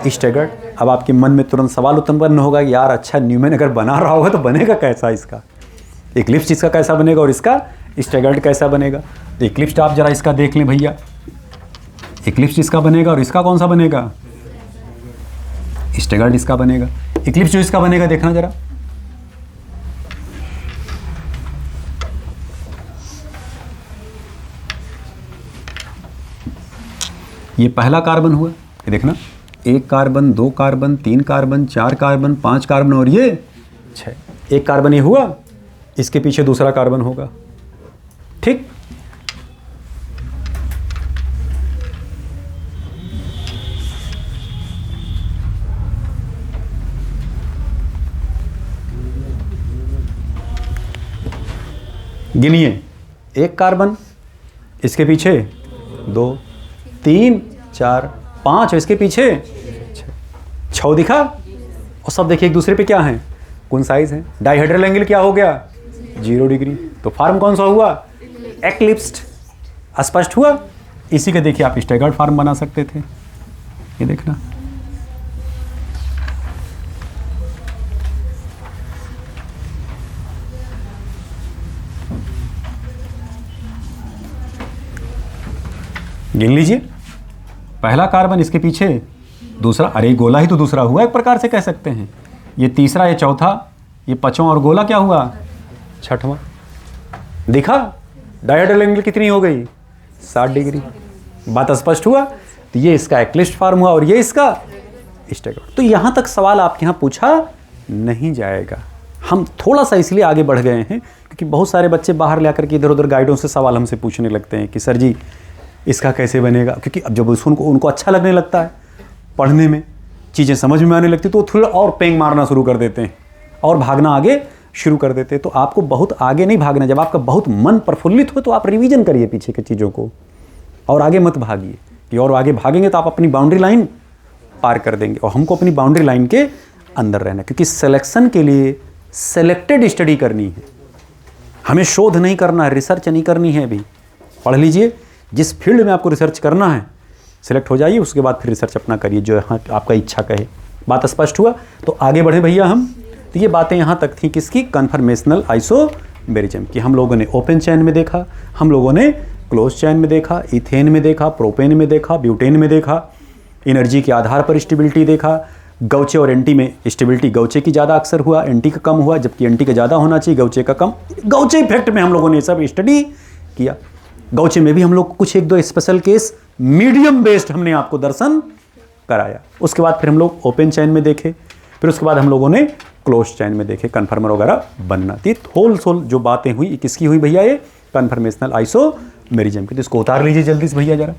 स्टैगर्ड। अब आपके मन में तुरंत सवाल उत्पन्न होगा, यार अच्छा न्यूमैन अगर बना रहा होगा तो बनेगा कैसा इसका? इक्लिप्स्ड इसका कैसा बनेगा और इसका स्टैगर्ड कैसा बनेगा? तो इक्लिप्स्ड आप जरा इसका देख लें भैया, इक्लिप्स्ड इसका बनेगा और इसका कौन सा बनेगा? स्टैगर्ड इसका बनेगा। इक्लिप्स जो इसका बनेगा देखना जरा, ये पहला कार्बन हुआ, ये देखना 1 carbon 2 carbon 3 carbon 4 carbon 5 carbon और ये 6। 1 कार्बन ये हुआ, इसके पीछे दूसरा कार्बन होगा। ठीक, गिनिए, एक कार्बन, इसके पीछे 2, 3, 4, 5, इसके पीछे 6 दिखा। और सब देखिए एक दूसरे पे क्या है, कौन साइज है। डाइहेड्रल एंगल क्या हो गया, 0 डिग्री। तो फॉर्म कौन सा हुआ, एक्लिप्स्ड। स्पष्ट हुआ। इसी का देखिए आप स्टैगर्ड फॉर्म बना सकते थे, ये देखना। गिन लीजिए, पहला कार्बन, इसके पीछे दूसरा, अरे गोला ही तो दूसरा हुआ, एक प्रकार से कह सकते हैं। ये तीसरा, ये चौथा, ये पांचवा, और गोला क्या हुआ, छठवां। दिखा डायहेड्रल एंगल कितनी हो गई, 60 डिग्री। बात स्पष्ट हुआ। तो ये इसका एक्लिप्स्ड फॉर्म हुआ और ये इसका स्टैगर्ड। तो यहां तक सवाल आपके यहां पूछा नहीं जाएगा। हम थोड़ा सा इसलिए आगे बढ़ गए हैं क्योंकि बहुत सारे बच्चे बाहर ले आकर के इधर उधर गाइडों से सवाल हमसे पूछने लगते हैं कि सर जी इसका कैसे बनेगा। क्योंकि अब जब उनको अच्छा लगने लगता है, पढ़ने में चीज़ें समझ में आने लगती, तो थोड़ा और पेंग मारना शुरू कर देते हैं और भागना आगे शुरू कर देते हैं। तो आपको बहुत आगे नहीं भागना। जब आपका बहुत मन प्रफुल्लित हो तो आप रिवीजन करिए पीछे की चीज़ों को और आगे मत भागिए, कि और आगे भागेंगे तो आप अपनी बाउंड्री लाइन पार कर देंगे। और हमको अपनी बाउंड्री लाइन के अंदर रहना, क्योंकि सिलेक्शन के लिए सेलेक्टेड स्टडी करनी है, हमें शोध नहीं करना है, रिसर्च नहीं करनी है। अभी पढ़ लीजिए, जिस फील्ड में आपको रिसर्च करना है सिलेक्ट हो जाइए, उसके बाद फिर रिसर्च अपना करिए जो यहाँ आपका इच्छा कहे। बात स्पष्ट हुआ। तो आगे बढ़े भैया हम। तो ये बातें यहाँ तक थी किसकी, कन्फर्मेशनल आइसोमेरिज्म की। हम लोगों ने ओपन चैन में देखा, हम लोगों ने क्लोज चैन में देखा, इथेन में देखा, प्रोपेन में देखा, ब्यूटेन में देखा, एनर्जी के आधार पर स्टेबिलिटी देखा। गौचे और एंटी में स्टेबिलिटी गौचे की ज़्यादा अक्सर हुआ, एंटी का कम हुआ, जबकि एंटी का ज़्यादा होना चाहिए, गौचे का कम। गौचे इफेक्ट में हम लोगों ने सब स्टडी किया। गौचे में भी हम लोग कुछ एक दो स्पेशल केस मीडियम बेस्ड हमने आपको दर्शन कराया। उसके बाद फिर हम लोग ओपन चैन में देखे, फिर उसके बाद हम लोगों ने क्लोज चैन में देखे कन्फर्मर वगैरह बनना थी। होल सोल जो बातें हुई किसकी हुई भैया, ये कन्फर्मेशनल आइसोमेरिज्म की। तो इसको उतार लीजिए जल्दी से भैया जरा।